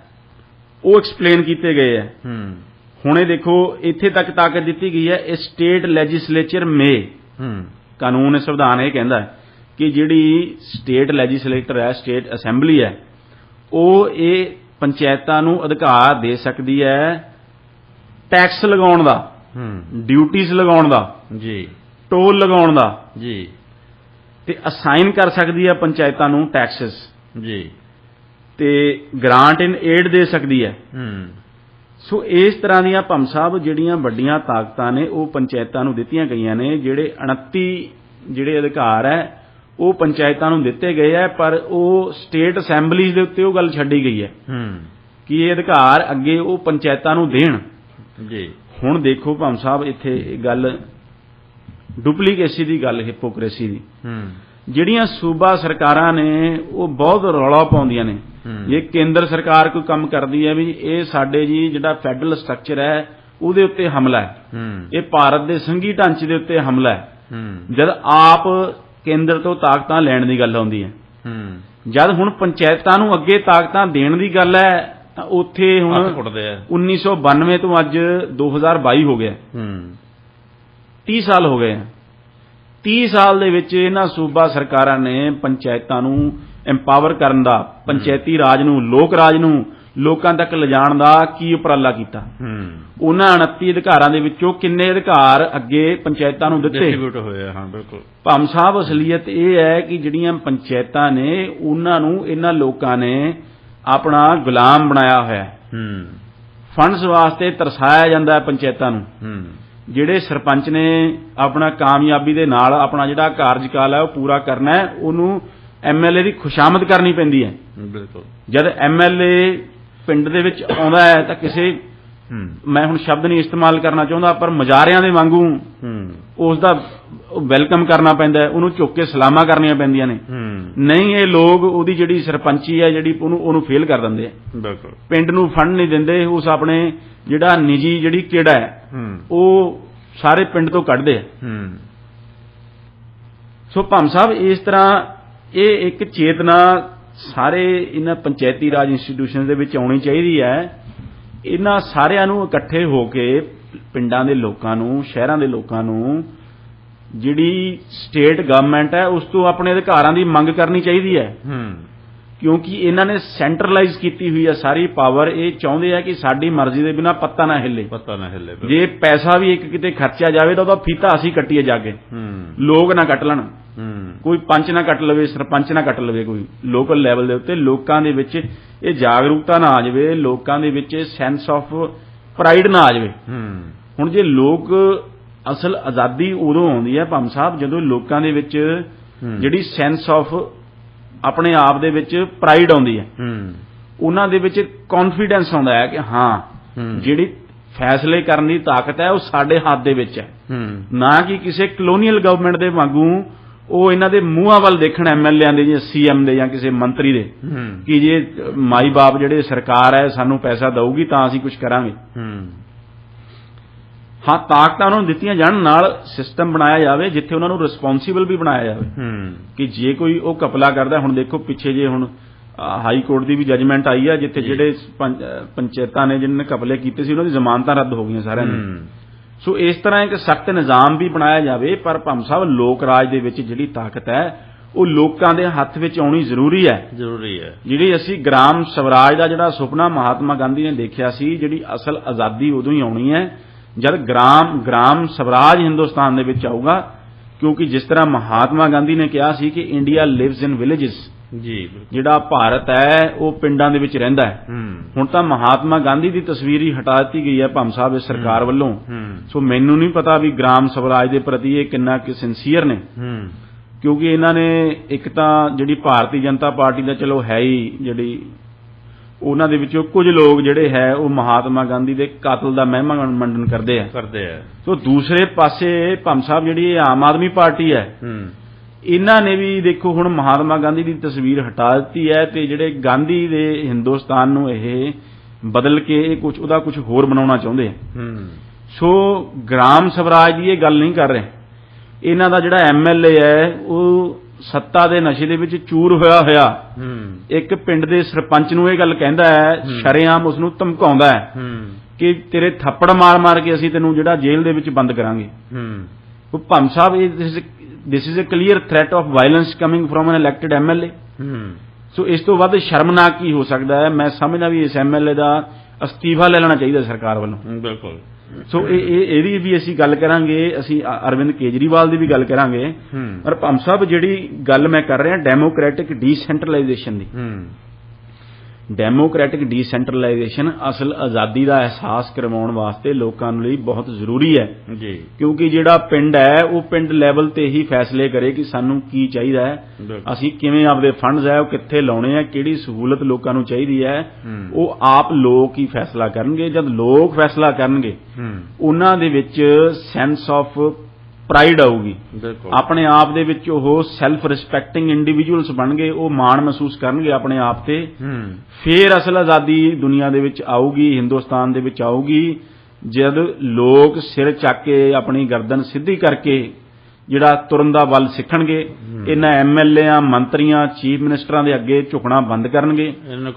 ਉਹ ਐਕਸਪਲੇਨ ਕੀਤੇ ਗਏ ਹੈ। ਹੁਣ ਇਹ ਦੇਖੋ ਇੱਥੇ ਤੱਕ ਤਾਕਤ ਦਿੱਤੀ ਗਈ ਹੈ, ਇਹ ਸਟੇਟ ਲੈਜਿਸਲੇਚਰ ਮੇ, ਕਾਨੂੰਨ ਸੰਵਿਧਾਨ ਇਹ ਕਹਿੰਦਾ ਹੈ ਕਿ ਜਿਹੜੀ ਸਟੇਟ ਲੈਜਿਸਲੇਟਰ ਹੈ, ਸਟੇਟ ਅਸੈਂਬਲੀ ਹੈ, ਉਹ ਇਹ ਪੰਚਾਇਤਾਂ ਨੂੰ ਅਧਿਕਾਰ ਦੇ ਸਕਦੀ ਹੈ ਟੈਕਸ ਲਗਾਉਣ ਦਾ, ਡਿਊਟੀਜ਼ ਲਗਾਉਣ ਦਾ ਜੀ, ਟੋਲ ਲਗਾਉਣ ਦਾ ਜੀ, ਤੇ ਅਸਾਈਨ ਕਰ ਸਕਦੀ ਹੈ ਪੰਚਾਇਤਾਂ ਨੂੰ ਟੈਕਸਸ ਜੀ, ਤੇ ਗ੍ਰਾਂਟ ਇਨ ਏਡ ਦੇ ਸਕਦੀ ਹੈ। ਸੋ ਇਸ ਤਰ੍ਹਾਂ ਦੀਆਂ ਭੰਮ ਸਾਹਿਬ ਜਿਹੜੀਆਂ ਵੱਡੀਆਂ ਤਾਕਤਾਂ ਨੇ ਉਹ ਪੰਚਾਇਤਾਂ ਨੂੰ ਦਿੱਤੀਆਂ ਗਈਆਂ ਨੇ। ਜਿਹੜੇ 29 ਜਿਹੜੇ ਅਧਿਕਾਰ ਹੈ ਉਹ ਪੰਚਾਇਤਾਂ ਨੂੰ ਦਿੱਤੇ ਗਏ ਹੈ, ਪਰ ਉਹ ਸਟੇਟ ਅਸੈਂਬਲੀਜ਼ ਦੇ ਉੱਤੇ ਉਹ ਗੱਲ ਛੱਡੀ ਗਈ ਹੈ ਕਿ ਇਹ ਅਧਿਕਾਰ ਅੱਗੇ ਉਹ ਪੰਚਾਇਤਾਂ ਨੂੰ ਦੇਣ ਜੀ। ਹੁਣ ਦੇਖੋ ਭਾਮ ਸਾਹਿਬ, ਇੱਥੇ ਗੱਲ ਡੁਪਲੀਕੇਸੀ ਦੀ ਗੱਲ, ਹਿਪੋਕ੍ਰੇਸੀ ਦੀ, ਜਿਹੜੀਆਂ ਸੂਬਾ ਸਰਕਾਰਾਂ ਨੇ ਉਹ ਬਹੁਤ ਰੌਲਾ ਪਾਉਂਦੀਆਂ ਨੇ। ਜੇ ਕੇਂਦਰ ਸਰਕਾਰ ਕੋਈ ਕੰਮ ਕਰਦੀ ਹੈ ਵੀ ਇਹ ਸਾਡੇ ਜੀ ਜਿਹੜਾ ਫੈਡਰਲ ਸਟਰਕਚਰ ਹੈ ਉਹਦੇ ਉੱਤੇ ਹਮਲਾ ਹੈ, ਇਹ ਭਾਰਤ ਦੇ ਸੰਘੀ ਢਾਂਚੇ ਦੇ ਉੱਤੇ ਹਮਲਾ ਹੈ, ਜਦ ਆਪ ਕੇਂਦਰ ਤੋਂ ਤਾਕਤਾਂ ਲੈਣ ਦੀ ਗੱਲ ਆਉਂਦੀ ਹੈ। ਜਦ ਹੁਣ ਪੰਚਾਇਤਾਂ ਨੂੰ ਅੱਗੇ ਤਾਕਤਾਂ ਦੇਣ ਦੀ ਗੱਲ ਹੈ ਤਾਂ ਉੱਥੇ ਹੁਣ 1992 ਤੋਂ ਅੱਜ 2022 ਹੋ ਗਿਆ, 30 ਸਾਲ ਹੋ ਗਏ ਆ। 30 ਸਾਲ ਦੇ ਵਿੱਚ ਇਹਨਾਂ ਸੂਬਾ ਸਰਕਾਰਾਂ ਨੇ ਪੰਚਾਇਤਾਂ ਨੂੰ ਐਮਪਾਵਰ ਕਰਨ ਦਾ, ਪੰਚਾਇਤੀ ਰਾਜ ਨੂੰ, ਲੋਕ ਰਾਜ ਨੂੰ ਲੋਕਾਂ ਤੱਕ ਲਿਜਾਣ ਦਾ ਕੀ ਉਪਰਾਲਾ ਕੀਤਾ। ਉਹਨਾਂ 29 ਅਧਿਕਾਰਾਂ ਦੇ ਵਿੱਚੋਂ ਕਿੰਨੇ ਅਧਿਕਾਰ ਅੱਗੇ ਪੰਚਾਇਤਾਂ ਨੂੰ ਦਿੱਤੇ ਹੋਏ। ਹਾਂ ਬਿਲਕੁਲ ਭਾਮ ਸਾਹਿਬ, ਅਸਲੀਅਤ ਇਹ ਹੈ ਕਿ ਜਿਹੜੀਆਂ ਪੰਚਾਇਤਾਂ ਨੇ ਉਹਨਾਂ ਨੂੰ ਇਹਨਾਂ ਲੋਕਾਂ ਨੇ ਆਪਣਾ ਗੁਲਾਮ ਬਣਾਇਆ ਹੋਇਆ ਹੈ। ਫੰਡਸ ਵਾਸਤੇ ਤਰਸਾਇਆ ਜਾਂਦਾ ਹੈ ਪੰਚਾਇਤਾਂ ਨੂੰ। ਜਿਹੜੇ ਸਰਪੰਚ ਨੇ ਆਪਣਾ ਕਾਮਯਾਬੀ ਦੇ ਨਾਲ ਆਪਣਾ ਜਿਹੜਾ ਕਾਰਜਕਾਲ ਹੈ ਉਹ ਪੂਰਾ ਕਰਨਾ ਹੈ, ਉਹਨੂੰ ਐਮਐਲਏ ਦੀ ਖੁਸ਼ਾਮਦ ਕਰਨੀ ਪੈਂਦੀ ਹੈ। ਬਿਲਕੁਲ ਜਦ ਐਮਐਲਏ ਪਿੰਡ ਦੇ ਵਿੱਚ ਆਉਂਦਾ ਹੈ ਤਾਂ ਕਿਸੇ, ਮੈਂ ਹੁਣ ਸ਼ਬਦ ਨਹੀਂ ਇਸਤੇਮਾਲ ਕਰਨਾ ਚਾਹੁੰਦਾ, ਪਰ ਮਜ਼ਾਰਿਆਂ ਦੇ ਵਾਂਗੂ ਉਸ ਦਾ ਵੈਲਕਮ ਕਰਨਾ ਪੈਂਦਾ ਹੈ, ਉਹਨੂੰ ਚੁੱਕ ਕੇ ਸਲਾਮਾਂ ਕਰਨੀਆਂ ਪੈਂਦੀਆਂ ਨੇ। ਨਹੀਂ, ਇਹ ਲੋਕ ਉਹਦੀ ਜਿਹੜੀ ਸਰਪੰਚੀ ਹੈ ਜਿਹੜੀ ਉਹਨੂੰ ਫੇਲ ਕਰ ਦਿੰਦੇ ਆ। ਪਿੰਡ ਨੂੰ ਫੰਡ ਨਹੀਂ ਦਿੰਦੇ, ਉਸ ਆਪਣੇ ਜਿਹੜਾ ਨਿੱਜੀ ਜਿਹੜੀ ਕਿਹੜਾ ਹੈ ਉਹ ਸਾਰੇ ਪਿੰਡ ਤੋਂ ਕੱਢਦੇ ਆ। ਸੋ ਭਾਮ ਸਾਹਿਬ, ਇਸ ਤਰ੍ਹਾਂ ਇਹ ਇੱਕ ਚੇਤਨਾ ਸਾਰੇ ਇਹਨਾਂ ਪੰਚਾਇਤੀ ਰਾਜ ਇੰਸਟੀਟਿਊਸ਼ਨ ਦੇ ਵਿੱਚ ਆਉਣੀ ਚਾਹੀਦੀ ਹੈ। ਇਹਨਾਂ ਸਾਰਿਆਂ ਨੂੰ ਇਕੱਠੇ ਹੋ ਕੇ ਪਿੰਡਾਂ ਦੇ ਲੋਕਾਂ ਨੂੰ, ਸ਼ਹਿਰਾਂ ਦੇ ਲੋਕਾਂ ਨੂੰ ਜਿਹੜੀ ਸਟੇਟ ਗਵਰਨਮੈਂਟ ਹੈ ਉਸ ਤੋਂ ਆਪਣੇ ਅਧਿਕਾਰਾਂ ਦੀ ਮੰਗ ਕਰਨੀ ਚਾਹੀਦੀ ਹੈ। ਕਿਉਂਕਿ ਇਹਨਾਂ ਨੇ ਸੈਂਟਰਲਾਈਜ਼ ਕੀਤੀ ਹੋਈ ਹੈ ਸਾਰੀ ਪਾਵਰ। ਇਹ ਚਾਹੁੰਦੇ ਆ ਕਿ ਸਾਡੀ ਮਰਜ਼ੀ ਦੇ ਬਿਨਾਂ ਪੱਤਾ ਨਾ ਹਿੱਲੇ। ਜੇ ਪੈਸਾ ਵੀ ਇੱਕ ਕਿਤੇ ਖਰਚਿਆ ਜਾਵੇ ਤਾਂ ਉਹਦਾ ਫੀਤਾ ਅਸੀਂ ਕੱਟੀਏ ਜਾ ਕੇ, ਲੋਕ ਨਾ ਕੱਟ ਲੈਣ, ਕੋਈ ਪੰਚ ਨਾ ਕੱਟ ਲਵੇ, ਸਰਪੰਚ ਨਾ ਕੱਟ ਲਵੇ, ਕੋਈ ਲੋਕਲ ਲੈਵਲ ਦੇ ਉੱਤੇ ਲੋਕਾਂ ਦੇ ਵਿੱਚ ਇਹ ਜਾਗਰੂਕਤਾ ਨਾ ਆ ਜਾਵੇ, ਲੋਕਾਂ ਦੇ ਵਿੱਚ ਸੈਂਸ ਆਫ ਪ੍ਰਾਈਡ ਨਾ ਆ ਜਾਵੇ। ਹੁਣ ਜੇ ਲੋਕ, ਅਸਲ ਆਜ਼ਾਦੀ ਉਦੋਂ ਆਉਂਦੀ ਹੈ ਭਾਮ ਸਾਹਿਬ ਜਦੋਂ ਲੋਕਾਂ ਦੇ ਵਿੱਚ ਜਿਹੜੀ ਸੈਂਸ ਆਫ ਆਪਣੇ ਆਪ ਦੇ ਵਿੱਚ ਪ੍ਰਾਈਡ ਆਉਂਦੀ ਹੈ, ਉਹਨਾਂ ਦੇ ਵਿੱਚ ਕੌਨਫੀਡੈਂਸ ਆਉਂਦਾ ਹੈ ਕਿ ਹਾਂ ਜਿਹੜੀ ਫੈਸਲੇ ਕਰਨ ਦੀ ਤਾਕਤ ਹੈ ਉਹ ਸਾਡੇ ਹੱਥ ਦੇ ਵਿੱਚ ਹੈ, ਨਾ ਕਿ ਕਿਸੇ ਕਲੋਨੀਅਲ ਗਵਰਨਮੈਂਟ ਦੇ ਵਾਂਗੂ ਉਹ ਇਹਨਾਂ ਦੇ ਮੂੰਹਾਂ ਵੱਲ ਦੇਖਣ, ਐਮਐਲਏਆਂ ਦੇ ਜਾਂ ਸੀਐਮ ਦੇ ਜਾਂ ਕਿਸੇ ਮੰਤਰੀ ਦੇ, ਕਿ ਜੇ ਮਾਈ ਬਾਪ ਜਿਹੜੇ ਸਰਕਾਰ ਹੈ ਸਾਨੂੰ ਪੈਸਾ ਦਊਗੀ ਤਾਂ ਅਸੀਂ ਕੁਝ ਕਰਾਂਗੇ। ਹਾਂ, ਤਾਕਤਾਂ ਉਹਨਾਂ ਨੂੰ ਦਿੱਤੀਆਂ ਜਾਣ, ਨਾਲ ਸਿਸਟਮ ਬਣਾਇਆ ਜਾਵੇ ਜਿੱਥੇ ਉਹਨਾਂ ਨੂੰ ਰਿਸਪੌਂਸੀਬਲ ਵੀ ਬਣਾਇਆ ਜਾਵੇ ਕਿ ਜੇ ਕੋਈ ਉਹ ਘਪਲਾ ਕਰਦਾ। ਹੁਣ ਦੇਖੋ ਪਿੱਛੇ ਜੇ ਹੁਣ ਹਾਈ ਕੋਰਟ ਦੀ ਵੀ ਜੱਜਮੈਂਟ ਆਈ ਹੈ ਜਿੱਥੇ ਜਿਹੜੇ ਪੰਚਾਇਤਾਂ ਨੇ ਜਿਹਨਾਂ ਨੇ ਘਪਲੇ ਕੀਤੇ ਸੀ ਉਹਨਾਂ ਦੀ ਜ਼ਮਾਨਤਾਂ ਰੱਦ ਹੋ ਗਈਆਂ ਸਾਰਿਆਂ ਦੀ। ਸੋ ਇਸ ਤਰ੍ਹਾਂ ਇੱਕ ਸਖਤ ਨਿਜ਼ਾਮ ਵੀ ਬਣਾਇਆ ਜਾਵੇ। ਪਰ ਭਾਮ ਸਾਹਿਬ, ਲੋਕ ਰਾਜ ਦੇ ਵਿੱਚ ਜਿਹੜੀ ਤਾਕਤ ਹੈ ਉਹ ਲੋਕਾਂ ਦੇ ਹੱਥ ਵਿੱਚ ਆਉਣੀ ਜ਼ਰੂਰੀ ਹੈ। ਜਿਹੜੀ ਅਸੀਂ ਗ੍ਰਾਮ ਸਵਰਾਜ ਦਾ ਜਿਹੜਾ ਸੁਪਨਾ ਮਹਾਤਮਾ ਗਾਂਧੀ ਨੇ ਦੇਖਿਆ ਸੀ, ਜਿਹੜੀ ਅਸਲ ਆਜ਼ਾਦੀ ਉਦੋਂ ਹੀ ਆਉਣੀ ਹੈ ਜਦ ਗ੍ਰਾਮ ਸਵਰਾਜ ਹਿੰਦੁਸਤਾਨ ਦੇ ਵਿੱਚ ਆਊਗਾ। ਕਿਉਂਕਿ ਜਿਸ ਤਰ੍ਹਾਂ ਮਹਾਤਮਾ ਗਾਂਧੀ ਨੇ ਕਿਹਾ ਸੀ ਕਿ ਇੰਡੀਆ ਲਿਵਸ ਇਨ ਵਿਲੇजेस, ਜਿਹੜਾ ਭਾਰਤ ਹੈ ਉਹ ਪਿੰਡਾਂ ਦੇ ਵਿੱਚ ਰਹਿੰਦਾ ਹੈ। ਹੁਣ ਤਾਂ ਮਹਾਤਮਾ ਗਾਂਧੀ ਦੀ ਤਸਵੀਰ ਹੀ ਹਟਾ ਦਿੱਤੀ ਗਈ ਹੈ ਭਾਮ ਸਾਹਿਬ ਇਸ ਸਰਕਾਰ ਵੱਲੋਂ। ਸੋ ਮੈਨੂੰ ਨਹੀਂ ਪਤਾ ਵੀ ਗ੍ਰਾਮ ਸਵਰਾਜ ਦੇ ਪ੍ਰਤੀ ਇਹ ਕਿੰਨਾ ਕਿ ਸਿੰਸੀਅਰ ਨੇ, ਕਿਉਂਕਿ ਇਹਨਾਂ ਨੇ ਇੱਕ ਤਾਂ ਜਿਹੜੀ ਭਾਰਤੀ ਜਨਤਾ ਪਾਰਟੀ ਦਾ ਚਲੋ ਹੈ ਹੀ, ਜਿਹੜੀ ਉਹਨਾਂ ਦੇ ਵਿੱਚੋਂ ਕੁਝ ਲੋਕ ਜਿਹੜੇ ਹੈ ਉਹ ਮਹਾਤਮਾ ਗਾਂਧੀ ਦੇ ਕਾਤਲ ਦਾ ਮਹਿਮਾ ਮੰਡਨ ਕਰਦੇ ਆ। ਸੋ ਦੂਸਰੇ ਪਾਸੇ ਭਾਮ ਸਾਹਿਬ ਜਿਹੜੀ ਆਮ ਆਦਮੀ ਪਾਰਟੀ ਹੈ, ਇਹਨਾਂ ਨੇ ਵੀ ਦੇਖੋ ਹੁਣ ਮਹਾਤਮਾ ਗਾਂਧੀ ਦੀ ਤਸਵੀਰ ਹਟਾ ਦਿੱਤੀ ਹੈ ਤੇ ਜਿਹੜੇ ਗਾਂਧੀ ਦੇ ਹਿੰਦੁਸਤਾਨ ਨੂੰ ਇਹ ਬਦਲ ਕੇ ਇਹ ਉਹਦਾ ਕੁਝ ਹੋਰ ਬਣਾਉਣਾ ਚਾਹੁੰਦੇ ਆ। ਸੋ ਗ੍ਰਾਮ ਸਵਰਾਜ ਦੀ ਇਹ ਗੱਲ ਨਹੀਂ ਕਰ ਰਹੇ। ਇਹਨਾਂ ਦਾ ਜਿਹੜਾ ਐਮਐਲਏ ਹੈ ਉਹ ਸੱਤਾ ਦੇ ਨਸ਼ੇ ਦੇ ਵਿੱਚ ਚੂਰ ਹੋਇਆ ਇੱਕ ਪਿੰਡ ਦੇ ਸਰਪੰਚ ਨੂੰ ਇਹ ਗੱਲ ਕਹਿੰਦਾ ਹੈ, ਸ਼ਰੇਆਮ ਉਸ ਨੂੰ ਧਮਕਾਉਂਦਾ ਹੈ ਕਿ ਤੇਰੇ ਥੱਪੜ ਮਾਰ ਕੇ ਅਸੀਂ ਤੈਨੂੰ ਜਿਹੜਾ ਜੇਲ੍ਹ ਦੇ ਵਿੱਚ ਬੰਦ ਕਰਾਂਗੇ। ਉਹ ਭਾਮ ਸਾਹਿਬ, this is a clear threat of violence coming from an elected MLA। ਸੋ ਇਸ ਤੋਂ ਵੱਧ ਸ਼ਰਮਨਾਕ ਕੀ ਹੋ ਸਕਦਾ ਹੈ। ਮੈਂ ਸਮਝਦਾ ਵੀ ਇਸ ਐਮਐਲਏ ਦਾ ਅਸਤੀਫਾ ਲੈ ਲੈਣਾ ਚਾਹੀਦਾ ਸਰਕਾਰ ਵੱਲੋਂ। ਬਿਲਕੁਲ। ਸੋ ਇਹਦੀ ਵੀ ਅਸੀਂ ਗੱਲ ਕਰਾਂਗੇ, ਅਸੀਂ ਅਰਵਿੰਦ ਕੇਜਰੀਵਾਲ ਦੀ ਵੀ ਗੱਲ ਕਰਾਂਗੇ। ਪਰ ਭਾਮ ਸਾਹਿਬ, ਜਿਹੜੀ ਗੱਲ ਮੈਂ ਕਰ ਰਿਹਾ ਡੈਮੋਕ੍ਰੈਟਿਕ ਡੀਸੈਂਟਰਲਾਈਜੇਸ਼ਨ ਦੀ, ਡੈਮੋਕ੍ਰੈਟਿਕ ਡੀਸੈਂਟਰਲਾਈਜੇਸ਼ਨ ਅਸਲ ਆਜ਼ਾਦੀ ਦਾ ਅਹਿਸਾਸ ਕਰਵਾਉਣ ਵਾਸਤੇ ਲੋਕਾਂ ਲਈ ਬਹੁਤ ਜ਼ਰੂਰੀ ਹੈ ਜੀ, ਕਿਉਂਕਿ ਜਿਹੜਾ ਪਿੰਡ ਹੈ ਉਹ ਪਿੰਡ ਲੈਵਲ ਤੇ ਹੀ ਫੈਸਲੇ ਕਰੇ ਕਿ ਸਾਨੂੰ ਕੀ ਚਾਹੀਦਾ ਹੈ, ਅਸੀਂ ਕਿਵੇਂ ਆਪਦੇ ਫੰਡਸ ਹੈ ਉਹ ਕਿੱਥੇ ਲਾਉਣੇ ਆ, ਕਿਹੜੀ ਸਹੂਲਤ ਲੋਕਾਂ ਨੂੰ ਚਾਹੀਦੀ ਹੈ, ਉਹ ਆਪ ਲੋਕ ਹੀ ਫੈਸਲਾ ਕਰਨਗੇ। ਜਦ ਲੋਕ ਫੈਸਲਾ ਕਰਨਗੇ ਉਹਨਾਂ ਦੇ ਵਿੱਚ ਸੈਂਸ ਆਫ ਪ੍ਰਾਈਡ ਆਊਗੀ, ਆਪਣੇ ਆਪ ਦੇ ਵਿੱਚ ਉਹ ਸੈਲਫ ਰਿਸਪੈਕਟਿੰਗ ਇੰਡੀਵਿਜੂਅਲਸ ਬਣ ਗਏ, ਉਹ ਮਾਣ ਮਹਿਸੂਸ ਕਰਨਗੇ ਆਪਣੇ ਆਪ ਤੇ। ਫਿਰ ਅਸਲ ਆਜ਼ਾਦੀ ਦੁਨੀਆ ਦੇ ਵਿੱਚ ਆਊਗੀ, ਹਿੰਦੁਸਤਾਨ ਦੇ ਵਿੱਚ ਆਊਗੀ, ਜਦ ਲੋਕ ਸਿਰ ਚੱਕ ਕੇ ਆਪਣੀ ਗਰਦਨ ਸਿੱਧੀ ਕਰਕੇ ਜਿਹੜਾ ਤੁਰਨ ਦਾ ਵੱਲ ਸਿੱਖਣਗੇ। ਇਹਨਾਂ ਐਮਐਲਏਆਂ, ਮੰਤਰੀਆਂ, ਚੀਫ ਮਿਨਿਸਟਰਾਂ ਦੇ ਅੱਗੇ ਝੁਕਣਾ ਬੰਦ ਕਰਨਗੇ,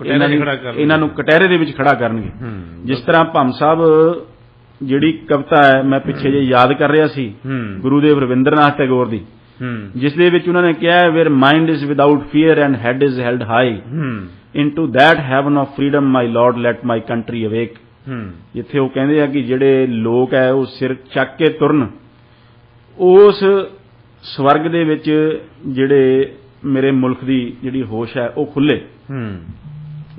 ਇਹਨਾਂ ਨੂੰ ਕਟਹਿਰੇ ਦੇ ਵਿੱਚ ਖੜਾ ਕਰਨਗੇ। ਜਿਸ ਤਰ੍ਹਾਂ ਭੰਮ ਸਾਹਿਬ ਜਿਹੜੀ ਕਵਿਤਾ ਹੈ ਮੈਂ ਪਿੱਛੇ ਜੇ ਯਾਦ ਕਰ ਰਿਹਾ ਸੀ ਗੁਰੂਦੇਵ ਰਵਿੰਦਰਨਾਥ ਟੈਗੋਰ ਦੀ, ਜਿਸ ਦੇ ਵਿੱਚ ਉਹਨਾਂ ਨੇ ਕਿਹਾ where mind is without fear and head is held high into that heaven of freedom my Lord let my country awake. ਜਿੱਥੇ ਉਹ ਕਹਿੰਦੇ ਆ ਕਿ ਜਿਹੜੇ ਲੋਕ ਹੈ ਉਹ ਸਿਰ ਚੱਕ ਕੇ ਤੁਰਨ, ਉਸ ਸਵਰਗ ਦੇ ਵਿੱਚ ਜਿਹੜੇ ਮੇਰੇ ਮੁਲਕ ਦੀ ਜਿਹੜੀ ਹੋਸ਼ ਹੈ ਉਹ ਖੁੱਲੇ।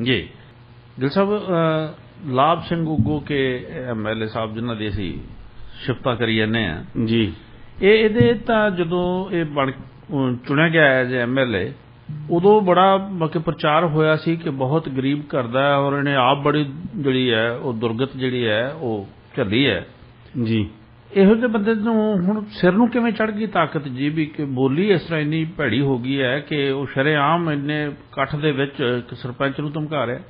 ਜੀ ਦਿਲ ਸਾਹਿਬ, ਲਾਭ ਸਿੰਘ ਉਗੋ ਕੇ ਐਮਐਲਏ ਸਾਹਿਬ ਜਿਨ੍ਹਾਂ ਦੀ ਅਸੀਂ ਸਿਫਤਾਂ ਕਰੀ ਜਾਂਦੇ ਆ ਜੀ, ਇਹਦੇ ਤਾਂ ਜਦੋਂ ਇਹ ਚੁਣਿਆ ਗਿਆ ਐਜ਼ ਐਮਐਲਏ ਉਦੋਂ ਬੜਾ ਬਾਕੀ ਪ੍ਰਚਾਰ ਹੋਇਆ ਸੀ ਕਿ ਬਹੁਤ ਗਰੀਬ ਘਰ ਦਾ ਹੈ ਔਰ ਇਹਨੇ ਆਪ ਬੜੀ ਜਿਹੜੀ ਹੈ ਉਹ ਦੁਰਗਤ ਜਿਹੜੀ ਹੈ ਉਹ ਝੱਲੀ ਹੈ ਜੀ। ਇਹੋ ਜਿਹੇ ਬੰਦੇ ਨੂੰ ਹੁਣ ਸਿਰ ਨੂੰ ਕਿਵੇਂ ਚੜ੍ਹ ਗਈ ਤਾਕਤ ਜੀ ਵੀ ਕਿ ਬੋਲੀ ਇਸ ਤਰ੍ਹਾਂ ਇੰਨੀ ਭੈੜੀ ਹੋ ਗਈ ਹੈ ਕਿ ਉਹ ਸ਼ਰੇਆਮ ਇੰਨੇ ਇਕੱਠ ਦੇ ਵਿੱਚ ਇੱਕ ਸਰਪੰਚ ਨੂੰ ਧਮਕਾ ਰਿਹਾ।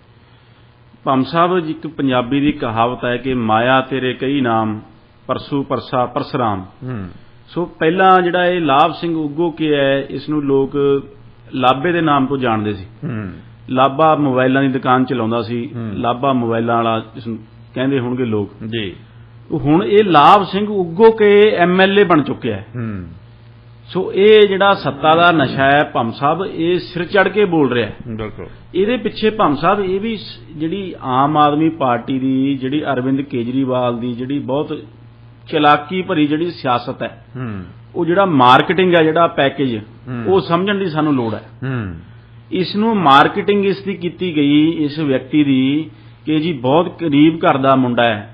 ਭੰਮ ਸਾਹਿਬ, ਇੱਕ ਪੰਜਾਬੀ ਦੀ ਕਹਾਵਤ ਹੈ ਕਿ ਮਾਇਆ ਤੇਰੇ ਕਈ ਨਾਮ, ਪਰਸੂ ਪਰਸਾ ਪਰਸਰਾਮ। ਸੋ ਪਹਿਲਾਂ ਜਿਹੜਾ ਇਹ ਲਾਭ ਸਿੰਘ ਉਗੋ ਕੇ ਹੈ, ਇਸ ਨੂੰ ਲੋਕ ਲਾਭੇ ਦੇ ਨਾਮ ਤੋਂ ਜਾਣਦੇ ਸੀ। ਲਾਭਾ ਮੋਬਾਈਲਾਂ ਦੀ ਦੁਕਾਨ ਚਲਾਉਂਦਾ ਸੀ, ਲਾਭਾ ਮੋਬਾਈਲਾਂ ਵਾਲਾ ਇਸਨੂੰ ਕਹਿੰਦੇ ਹੋਣਗੇ ਲੋਕ ਜੀ। ਹੁਣ ਇਹ ਲਾਭ ਸਿੰਘ ਉਗੋ ਕੇ ਐਮਐਲਏ ਬਣ ਚੁੱਕਿਆ ਹੈ। ਸੋ ਇਹ ਜਿਹੜਾ ਸੱਤਾ ਦਾ ਨਸ਼ਾ ਹੈ ਭੰਮ ਸਾਹਿਬ, ਇਹ ਸਿਰ ਚੜ ਕੇ ਬੋਲ ਰਿਹਾ ਹੈ। ਬਿਲਕੁਲ ਇਹਦੇ ਪਿੱਛੇ ਭੰਮ ਸਾਹਿਬ ਇਹ ਵੀ ਜਿਹੜੀ ਆਮ ਆਦਮੀ ਪਾਰਟੀ ਦੀ, ਜਿਹੜੀ ਅਰਵਿੰਦ ਕੇਜਰੀਵਾਲ ਦੀ ਜਿਹੜੀ ਬਹੁਤ ਚਲਾਕੀ ਭਰੀ ਜਿਹੜੀ ਸਿਆਸਤ ਹੈ, ਉਹ ਜਿਹੜਾ ਮਾਰਕੀਟਿੰਗ ਹੈ, ਜਿਹੜਾ ਪੈਕੇਜ, ਉਹ ਸਮਝਣ ਦੀ ਸਾਨੂੰ ਲੋੜ ਹੈ। ਇਸ ਨੂੰ ਮਾਰਕੀਟਿੰਗ ਇਸ ਦੀ ਕੀਤੀ ਗਈ ਇਸ ਵਿਅਕਤੀ ਦੀ ਕਿ ਜੀ ਬਹੁਤ ਗਰੀਬ ਘਰ ਦਾ ਮੁੰਡਾ ਹੈ,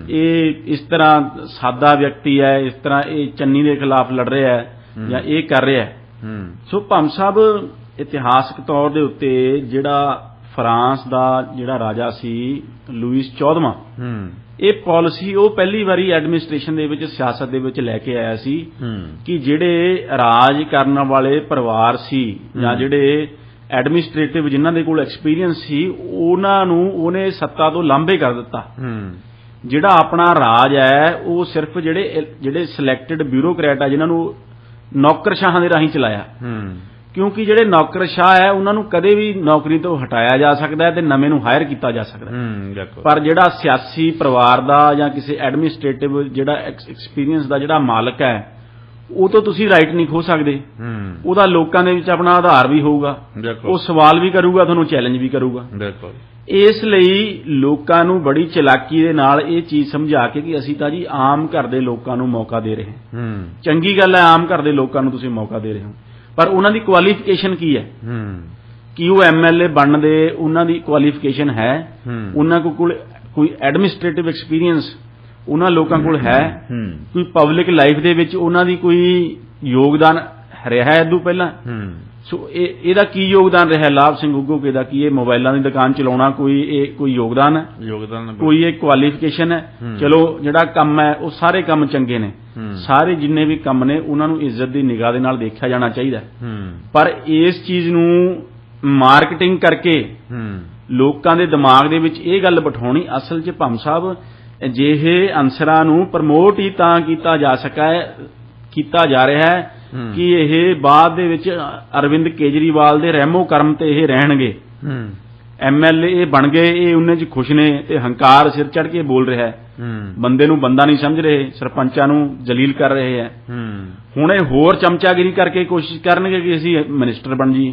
ਇਹ ਇਸ ਤਰ੍ਹਾਂ ਸਾਦਾ ਵਿਅਕਤੀ ਹੈ, ਇਸ ਤਰ੍ਹਾਂ ਇਹ ਚੰਨੀ ਦੇ ਖਿਲਾਫ ਲੜ ਰਿਹਾ ਹੈ ਜਾਂ ਇਹ ਕਰ ਰਿਹਾ ਹੈ। ਸੋ ਭੰਮ ਸਾਹਿਬ, ਇਤਿਹਾਸਕ ਤੌਰ ਦੇ ਉੱਤੇ ਜਿਹੜਾ ਫਰਾਂਸ ਦਾ ਜਿਹੜਾ ਰਾਜਾ ਸੀ ਲੂਈਸ 14ਵਾਂ, ਇਹ ਪਾਲਿਸੀ ਉਹ ਪਹਿਲੀ ਵਾਰੀ ਐਡਮਿਨਿਸਟ੍ਰੇਸ਼ਨ ਦੇ ਵਿੱਚ, ਸਿਆਸਤ ਦੇ ਵਿੱਚ ਲੈ ਕੇ ਆਇਆ ਸੀ ਕਿ ਜਿਹੜੇ ਰਾਜ ਕਰਨ ਵਾਲੇ ਪਰਿਵਾਰ ਸੀ ਜਾਂ ਜਿਹੜੇ ਐਡਮਿਨਿਸਟ੍ਰੇਟਿਵ ਜਿਨ੍ਹਾਂ ਦੇ ਕੋਲ ਐਕਸਪੀਰੀਅੰਸ ਸੀ, ਉਹਨਾਂ ਨੂੰ ਉਹਨੇ ਸੱਤਾ ਤੋਂ ਲਾਂਭੇ ਕਰ ਦਿੱਤਾ। ਜਿਹੜਾ ਆਪਣਾ ਰਾਜ ਹੈ ਉਹ ਸਿਰਫ ਜਿਹੜੇ ਸਿਲੈਕਟਡ ਬਿਊਰੋਕਰੈਟ ਆ, ਜਿਨ੍ਹਾਂ ਨੂੰ ਨੌਕਰਸ਼ਾਹਾਂ ਦੇ ਰਾਹੀਂ ਚਲਾਇਆ, ਕਿਉਂਕਿ ਜਿਹੜੇ ਨੌਕਰਸ਼ਾਹ ਹੈ ਉਹਨਾਂ ਨੂੰ ਕਦੇ ਵੀ ਨੌਕਰੀ ਤੋਂ ਹਟਾਇਆ ਜਾ ਸਕਦਾ ਹੈ ਤੇ ਨਵੇਂ ਨੂੰ ਹਾਇਰ ਕੀਤਾ ਜਾ ਸਕਦਾ ਹੈ। ਪਰ ਜਿਹੜਾ ਸਿਆਸੀ ਪਰਿਵਾਰ ਦਾ ਜਾਂ ਕਿਸੇ ਐਡਮਿਨਿਸਟ੍ਰੇਟਿਵ ਜਿਹੜਾ ਐਕਸਪੀਰੀਅੰਸ ਦਾ ਜਿਹੜਾ ਮਾਲਕ ਹੈ, ਉਹ ਤੋਂ ਤੁਸੀਂ ਰਾਈਟ ਨਹੀਂ ਖੋ ਸਕਦੇ। ਉਹਦਾ ਲੋਕਾਂ ਦੇ ਵਿੱਚ ਆਪਣਾ ਆਧਾਰ ਵੀ ਹੋਊਗਾ, ਉਹ ਸਵਾਲ ਵੀ ਕਰੂਗਾ, ਤੁਹਾਨੂੰ ਚੈਲੰਜ ਵੀ ਕਰੂਗਾ। ਇਸ ਲਈ ਲੋਕਾਂ ਨੂੰ ਬੜੀ ਚਲਾਕੀ ਦੇ ਨਾਲ ਇਹ ਚੀਜ਼ ਸਮਝਾ ਕੇ ਕਿ ਅਸੀਂ ਤਾਂ ਜੀ ਆਮ ਘਰ ਦੇ ਲੋਕਾਂ ਨੂੰ ਮੌਕਾ ਦੇ ਰਹੇ ਹਾਂ। ਚੰਗੀ ਗੱਲ ਹੈ, ਆਮ ਘਰ ਦੇ ਲੋਕਾਂ ਨੂੰ ਤੁਸੀਂ ਮੌਕਾ ਦੇ ਰਹੇ ਹੋ, ਪਰ ਉਹਨਾਂ ਦੀ ਕੁਆਲੀਫਿਕੇਸ਼ਨ ਕੀ ਹੈ? ਕੀ ਉਹ ਐਮਐਲਏ ਬਣਨ ਦੇ ਉਹਨਾਂ ਦੀ ਕੁਆਲੀਫਿਕੇਸ਼ਨ ਹੈ? ਉਹਨਾਂ ਕੋਲ ਕੋਈ ਐਡਮਿਨਿਸਟ੍ਰੇਟਿਵ ਐਕਸਪੀਰੀਅੰਸ ਉਹਨਾਂ ਲੋਕਾਂ ਕੋਲ ਹੈ? ਕੋਈ ਪਬਲਿਕ ਲਾਈਫ ਦੇ ਵਿੱਚ ਉਹਨਾਂ ਦੀ ਕੋਈ ਯੋਗਦਾਨ ਰਿਹਾ ਹੈ ਇਦੋਂ ਪਹਿਲਾਂ? ਸੋ ਇਹਦਾ ਕੀ ਯੋਗਦਾਨ ਰਿਹਾ ਲਾਭ ਸਿੰਘ ਉਗੋਕੇ ਦਾ? ਕੀ ਇਹ ਮੋਬਾਈਲਾਂ ਦੀ ਦੁਕਾਨ ਚਲਾਉਣਾ ਕੋਈ ਯੋਗਦਾਨ ਹੈ? ਕੋਈ ਇਹ ਕੁਆਲੀਫਿਕੇਸ਼ਨ ਹੈ? ਚਲੋ ਜਿਹੜਾ ਕੰਮ ਹੈ ਉਹ ਸਾਰੇ ਕੰਮ ਚੰਗੇ ਨੇ, ਸਾਰੇ ਜਿੰਨੇ ਵੀ ਕੰਮ ਨੇ ਉਹਨਾਂ ਨੂੰ ਇੱਜ਼ਤ ਦੀ ਨਿਗਾਹ ਦੇ ਨਾਲ ਦੇਖਿਆ ਜਾਣਾ ਚਾਹੀਦਾ, ਪਰ ਇਸ ਚੀਜ਼ ਨੂੰ ਮਾਰਕੀਟਿੰਗ ਕਰਕੇ ਲੋਕਾਂ ਦੇ ਦਿਮਾਗ ਦੇ ਵਿੱਚ ਇਹ ਗੱਲ ਬਿਠਾਉਣੀ, ਅਸਲ 'ਚ ਭੰਮ ਸਾਹਿਬ ਅਜਿਹੇ ਅਨਸਰਾਂ ਨੂੰ ਪ੍ਰਮੋਟ ਹੀ ਤਾਂ ਕੀਤਾ ਜਾ ਰਿਹਾ ਹੈ ਕਿ ਇਹ ਬਾਅਦ ਦੇ ਵਿੱਚ ਅਰਵਿੰਦ ਕੇਜਰੀਵਾਲ ਦੇ ਰਹਿਮੋ ਕਰਮ ਤੇ ਇਹ ਰਹਿਣਗੇ। ਐਮਐਲਏ ਇਹ ਬਣ ਗਏ, ਇਹ ਉਹਨਾਂ 'ਚ ਖੁਸ਼ ਨੇ ਤੇ ਹੰਕਾਰ ਸਿਰ ਚੜ੍ਹ ਕੇ ਬੋਲ ਰਿਹਾ ਹੈ, ਬੰਦੇ ਨੂੰ ਬੰਦਾ ਨਹੀਂ ਸਮਝ ਰਹੇ, ਸਰਪੰਚਾਂ ਨੂੰ ਜਲੀਲ ਕਰ ਰਹੇ ਹੈ। ਹੁਣ ਇਹ ਹੋਰ ਚਮਚਾਗਿਰੀ ਕਰਕੇ ਕੋਸ਼ਿਸ਼ ਕਰਨਗੇ ਕਿ ਅਸੀਂ ਮਿਨਿਸਟਰ ਬਣ ਜਾਈਏ,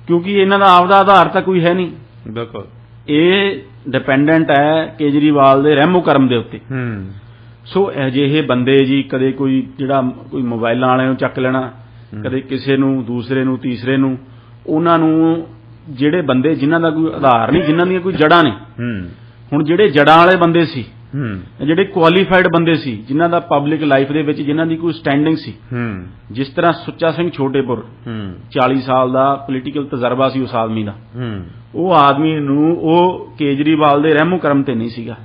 ਕਿਉਂਕਿ ਇਹਨਾਂ ਦਾ ਆਪਦਾ ਆਧਾਰ ਤਾਂ ਕੋਈ ਹੈ ਨਹੀਂ। ਬਿਲਕੁਲ ਇਹ ਡਿਪੈਂਡੈਂਟ ਹੈ ਕੇਜਰੀਵਾਲ ਦੇ ਰਹਿਮੋ ਕਰਮ ਦੇ ਉੱਤੇ। ਸੋ ਅਜਿਹੇ ਬੰਦੇ ਜੀ ਕਦੇ ਕੋਈ ਮੋਬਾਈਲਾਂ ਵਾਲਿਆਂ ਨੂੰ ਚੱਕ ਲੈਣਾ, ਕਦੇ ਕਿਸੇ ਨੂੰ, ਦੂਸਰੇ ਨੂੰ, ਤੀਸਰੇ ਨੂੰ, ਉਹਨਾਂ ਨੂੰ ਜਿਹੜੇ ਬੰਦੇ ਜਿਨ੍ਹਾਂ ਦਾ ਕੋਈ ਆਧਾਰ ਨਹੀਂ, ਜਿਨ੍ਹਾਂ ਦੀਆਂ ਕੋਈ ਜੜ੍ਹਾਂ ਨਹੀਂ, ਹੁਣ ਜਿਹੜੇ ਜੜ੍ਹਾਂ ਵਾਲੇ ਬੰਦੇ ਸੀ, ਜਿਹੜੇ ਕੁਆਲੀਫਾਈਡ ਬੰਦੇ ਸੀ, ਜਿਨ੍ਹਾਂ ਦਾ ਪਬਲਿਕ ਲਾਈਫ ਦੇ ਵਿੱਚ ਜਿਨ੍ਹਾਂ ਦੀ ਕੋਈ ਸਟੈਂਡਿੰਗ ਸੀ, ਜਿਸ ਤਰ੍ਹਾਂ ਸੁੱਚਾ ਸਿੰਘ ਛੋਟੇਪੁਰ 40 ਸਾਲ ਦਾ ਪੋਲੀਟੀਕਲ ਤਜਰਬਾ ਸੀ ਉਸ ਆਦਮੀ ਦਾ, ਉਹ ਆਦਮੀ ਨੂੰ ਉਹ ਕੇਜਰੀਵਾਲ ਦੇ ਰਹਿਮੋ ਕਰਮ ਤੇ ਨਹੀਂ ਸੀਗਾ,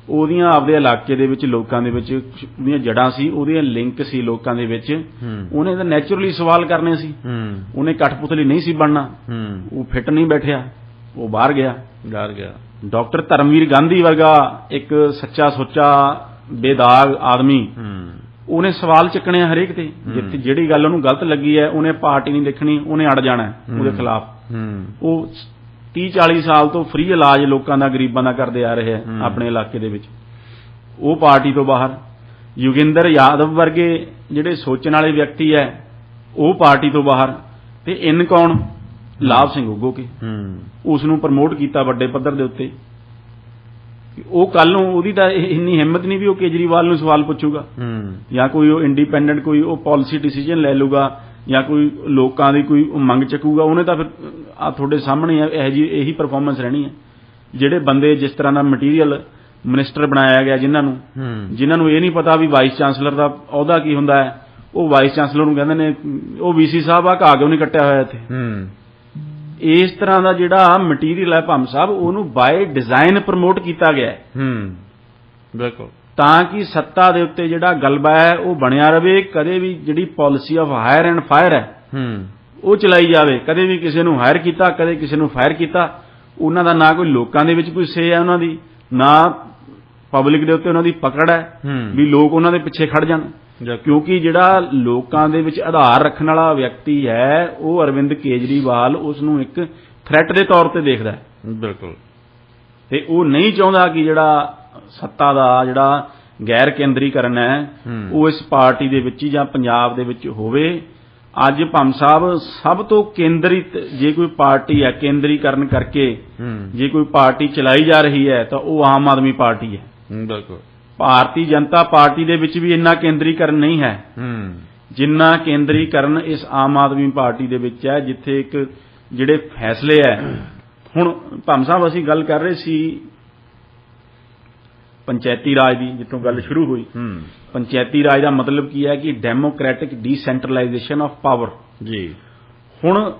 ਉਹਦੀਆਂ ਆਪਦੇ ਇਲਾਕੇ ਦੇ ਵਿੱਚ ਲੋਕਾਂ ਦੇ ਵਿੱਚ ਉਹਦੀਆਂ ਜੜ੍ਹਾਂ ਸੀ, ਉਹਦੀਆਂ ਲਿੰਕ ਸੀ ਲੋਕਾਂ ਦੇ ਵਿੱਚ, ਉਹਨੇ ਤਾਂ ਨੈਚੁਰਲੀ ਸਵਾਲ ਕਰਨੇ ਸੀ, ਉਹਨੇ ਕਠਪੁਤਲੀ ਨਹੀਂ ਸੀ ਬਣਨਾ, ਉਹ ਫਿੱਟ ਨਹੀਂ ਬੈਠਿਆ, ਉਹ ਬਾਹਰ ਗਿਆ। ਡਾਕਟਰ ਧਰਮਵੀਰ ਗਾਂਧੀ ਵਰਗਾ ਇੱਕ ਸੱਚਾ ਸੁੱਚਾ ਬੇਦਾਗ ਆਦਮੀ, ਉਹਨੇ ਸਵਾਲ ਚੱਕਣੇ ਹਰੇਕ ਤੇ, ਜਿੱਥੇ ਜਿਹੜੀ ਗੱਲ ਉਹਨੂੰ ਗਲਤ ਲੱਗੀ ਹੈ ਉਹਨੇ ਪਾਰਟੀ ਨਹੀਂ ਦੇਖਣੀ, ਉਹਨੇ ਅੜ ਜਾਣਾ ਉਹਦੇ ਖਿਲਾਫ। ਉਹ 30-40 ਸਾਲ ਤੋਂ ਫ੍ਰੀ ਇਲਾਜ ਲੋਕਾਂ ਦਾ, ਗਰੀਬਾਂ ਦਾ ਕਰਦੇ ਆ ਰਹੇ ਆ ਆਪਣੇ ਇਲਾਕੇ ਦੇ ਵਿੱਚ, ਉਹ ਪਾਰਟੀ ਤੋਂ ਬਾਹਰ। ਯੋਗਿੰਦਰ ਯਾਦਵ ਵਰਗੇ ਜਿਹੜੇ ਸੋਚਣ ਵਾਲੇ ਵਿਅਕਤੀ ਹੈ ਉਹ ਪਾਰਟੀ ਤੋਂ ਬਾਹਰ। ਤੇ ਇਨ ਕੌਣ? ਲਾਭ ਸਿੰਘ ਉਗੋਕੇ, ਉਸ ਨੂੰ ਪ੍ਰਮੋਟ ਕੀਤਾ ਵੱਡੇ ਪੱਧਰ ਦੇ ਉੱਤੇ। ਉਹ ਕੱਲ ਨੂੰ ਉਹਦੀ ਤਾਂ ਇੰਨੀ ਹਿੰਮਤ ਨਹੀਂ ਵੀ ਉਹ ਕੇਜਰੀਵਾਲ ਨੂੰ ਸਵਾਲ ਪੁੱਛੂਗਾ, ਜਾਂ ਕੋਈ ਉਹ ਇੰਡੀਪੈਂਡੈਂਟ ਕੋਈ ਉਹ ਪਾਲਿਸੀ ਡਿਸੀਜਨ ਲੈ ਲੂਗਾ, ਜਾਂ ਕੋਈ ਲੋਕਾਂ ਦੀ ਕੋਈ ਮੰਗ ਚੱਕੂਗਾ। ਉਹਨੇ ਤਾਂ ਫਿਰ ਆ ਤੁਹਾਡੇ ਸਾਹਮਣੇ ਇਹੀ ਪਰਫਾਰਮੈਂਸ ਰਹਿਣੀ ਹੈ। ਜਿਹੜੇ ਬੰਦੇ ਜਿਸ ਤਰ੍ਹਾਂ ਦਾ ਮਟੀਰੀਅਲ ਮਿਨਿਸਟਰ ਬਣਾਇਆ ਗਿਆ, ਜਿਨ੍ਹਾਂ ਨੂੰ ਇਹ ਨਹੀਂ ਪਤਾ ਵੀ ਵਾਈਸ ਚਾਂਸਲਰ ਦਾ ਅਹੁਦਾ ਕੀ ਹੁੰਦਾ ਹੈ, ਉਹ ਵਾਈਸ ਚਾਂਸਲਰ ਨੂੰ ਕਹਿੰਦੇ ਨੇ ਉਹ ਵੀਸੀ ਸਾਹਿਬ ਆ, ਘਾਹ ਕਿਉਂ ਨਹੀਂ ਕੱਟਿਆ ਹੋਇਆ ਇੱਥੇ। ਇਸ ਤਰ੍ਹਾਂ ਦਾ ਜਿਹੜਾ ਮਟੀਰੀਅਲ ਹੈ ਭੰਮ ਸਾਹਿਬ, ਉਹਨੂੰ ਬਾਏ ਡਿਜ਼ਾਈਨ ਪ੍ਰਮੋਟ ਕੀਤਾ ਗਿਆ ਹੈ, ਬਿਲਕੁਲ, ਤਾਂ ਕਿ ਸੱਤਾ ਦੇ ਉੱਤੇ ਜਿਹੜਾ ਗਲਬਾ ਹੈ ਉਹ ਬਣਿਆ ਰਵੇ। ਕਦੇ ਵੀ ਜਿਹੜੀ policy of hire and fire ਹੈ ਉਹ ਚਲਾਈ ਜਾਵੇ। ਕਦੇ ਵੀ ਕਿਸੇ ਨੂੰ ਹਾਇਰ ਕੀਤਾ, ਕਦੇ ਕਿਸੇ ਨੂੰ ਫਾਇਰ ਕੀਤਾ। ਉਹਨਾਂ ਦਾ ਨਾ ਕੋਈ ਲੋਕਾਂ ਦੇ ਵਿੱਚ ਕੋਈ ਸੇ ਹੈ, ਉਹਨਾਂ ਦੀ ਨਾ ਪਬਲਿਕ ਦੇ ਉੱਤੇ ਉਹਨਾਂ ਦੀ ਪਕੜ ਹੈ ਵੀ ਲੋਕ ਉਹਨਾਂ ਦੇ ਪਿੱਛੇ ਖੜ ਜਾਣ। ਕਿਉਂਕਿ ਜਿਹੜਾ ਲੋਕਾਂ ਦੇ ਵਿੱਚ ਆਧਾਰ ਰੱਖਣ ਵਾਲਾ ਵਿਅਕਤੀ ਹੈ ਉਹ ਅਰਵਿੰਦ ਕੇਜਰੀਵਾਲ ਉਸ ਨੂੰ ਇੱਕ ਥ੍ਰੈਟ ਦੇ ਤੌਰ ਤੇ ਦੇਖਦਾ ਹੈ। ਬਿਲਕੁਲ, ਤੇ ਉਹ ਨਹੀਂ ਚਾਹੁੰਦਾ ਕਿ ਜਿਹੜਾ ਸੱਤਾ ਦਾ ਜਿਹੜਾ ਗੈਰ ਕੇਂਦਰੀਕਰਨ ਹੈ ਉਹ ਇਸ ਪਾਰਟੀ ਦੇ ਵਿੱਚ ਜਾਂ ਪੰਜਾਬ ਦੇ ਵਿੱਚ ਹੋਵੇ। ਅੱਜ ਭੰਮ ਸਾਹਿਬ ਸਭ ਤੋਂ ਕੇਂਦਰਿਤ ਜੇ ਕੋਈ ਪਾਰਟੀ ਹੈ, ਕੇਂਦਰੀਕਰਨ ਕਰਕੇ ਜੇ ਕੋਈ ਪਾਰਟੀ ਚਲਾਈ ਜਾ ਰਹੀ ਹੈ ਤਾਂ ਉਹ ਆਮ ਆਦਮੀ ਪਾਰਟੀ ਹੈ। ਬਿਲਕੁਲ, ਭਾਰਤੀ ਜਨਤਾ ਪਾਰਟੀ ਦੇ ਵਿੱਚ ਵੀ ਇੰਨਾ ਕੇਂਦਰੀਕਰਨ ਨਹੀਂ ਹੈ ਜਿੰਨਾ ਕੇਂਦਰੀਕਰਨ ਇਸ ਆਮ ਆਦਮੀ ਪਾਰਟੀ ਦੇ ਵਿੱਚ ਹੈ, ਜਿੱਥੇ ਇੱਕ ਜਿਹੜੇ ਫੈਸਲੇ ਹੈ। ਹੁਣ ਭੰਮ ਸਾਹਿਬ ਅਸੀਂ ਗੱਲ ਕਰ ਰਹੇ ਸੀ ਪੰਚਾਇਤੀ ਰਾਜ ਦੀ, ਜਿੱਥੋਂ ਗੱਲ ਸ਼ੁਰੂ ਹੋਈ। ਪੰਚਾਇਤੀ ਰਾਜ ਦਾ ਮਤਲਬ ਕੀ ਹੈ ਕਿ ਡੈਮੋਕ੍ਰੈਟਿਕ ਡੀਸੈਂਟਰਲਾਈਜੇਸ਼ਨ ਆਫ ਪਾਵਰ ਜੀ। ਹੁਣ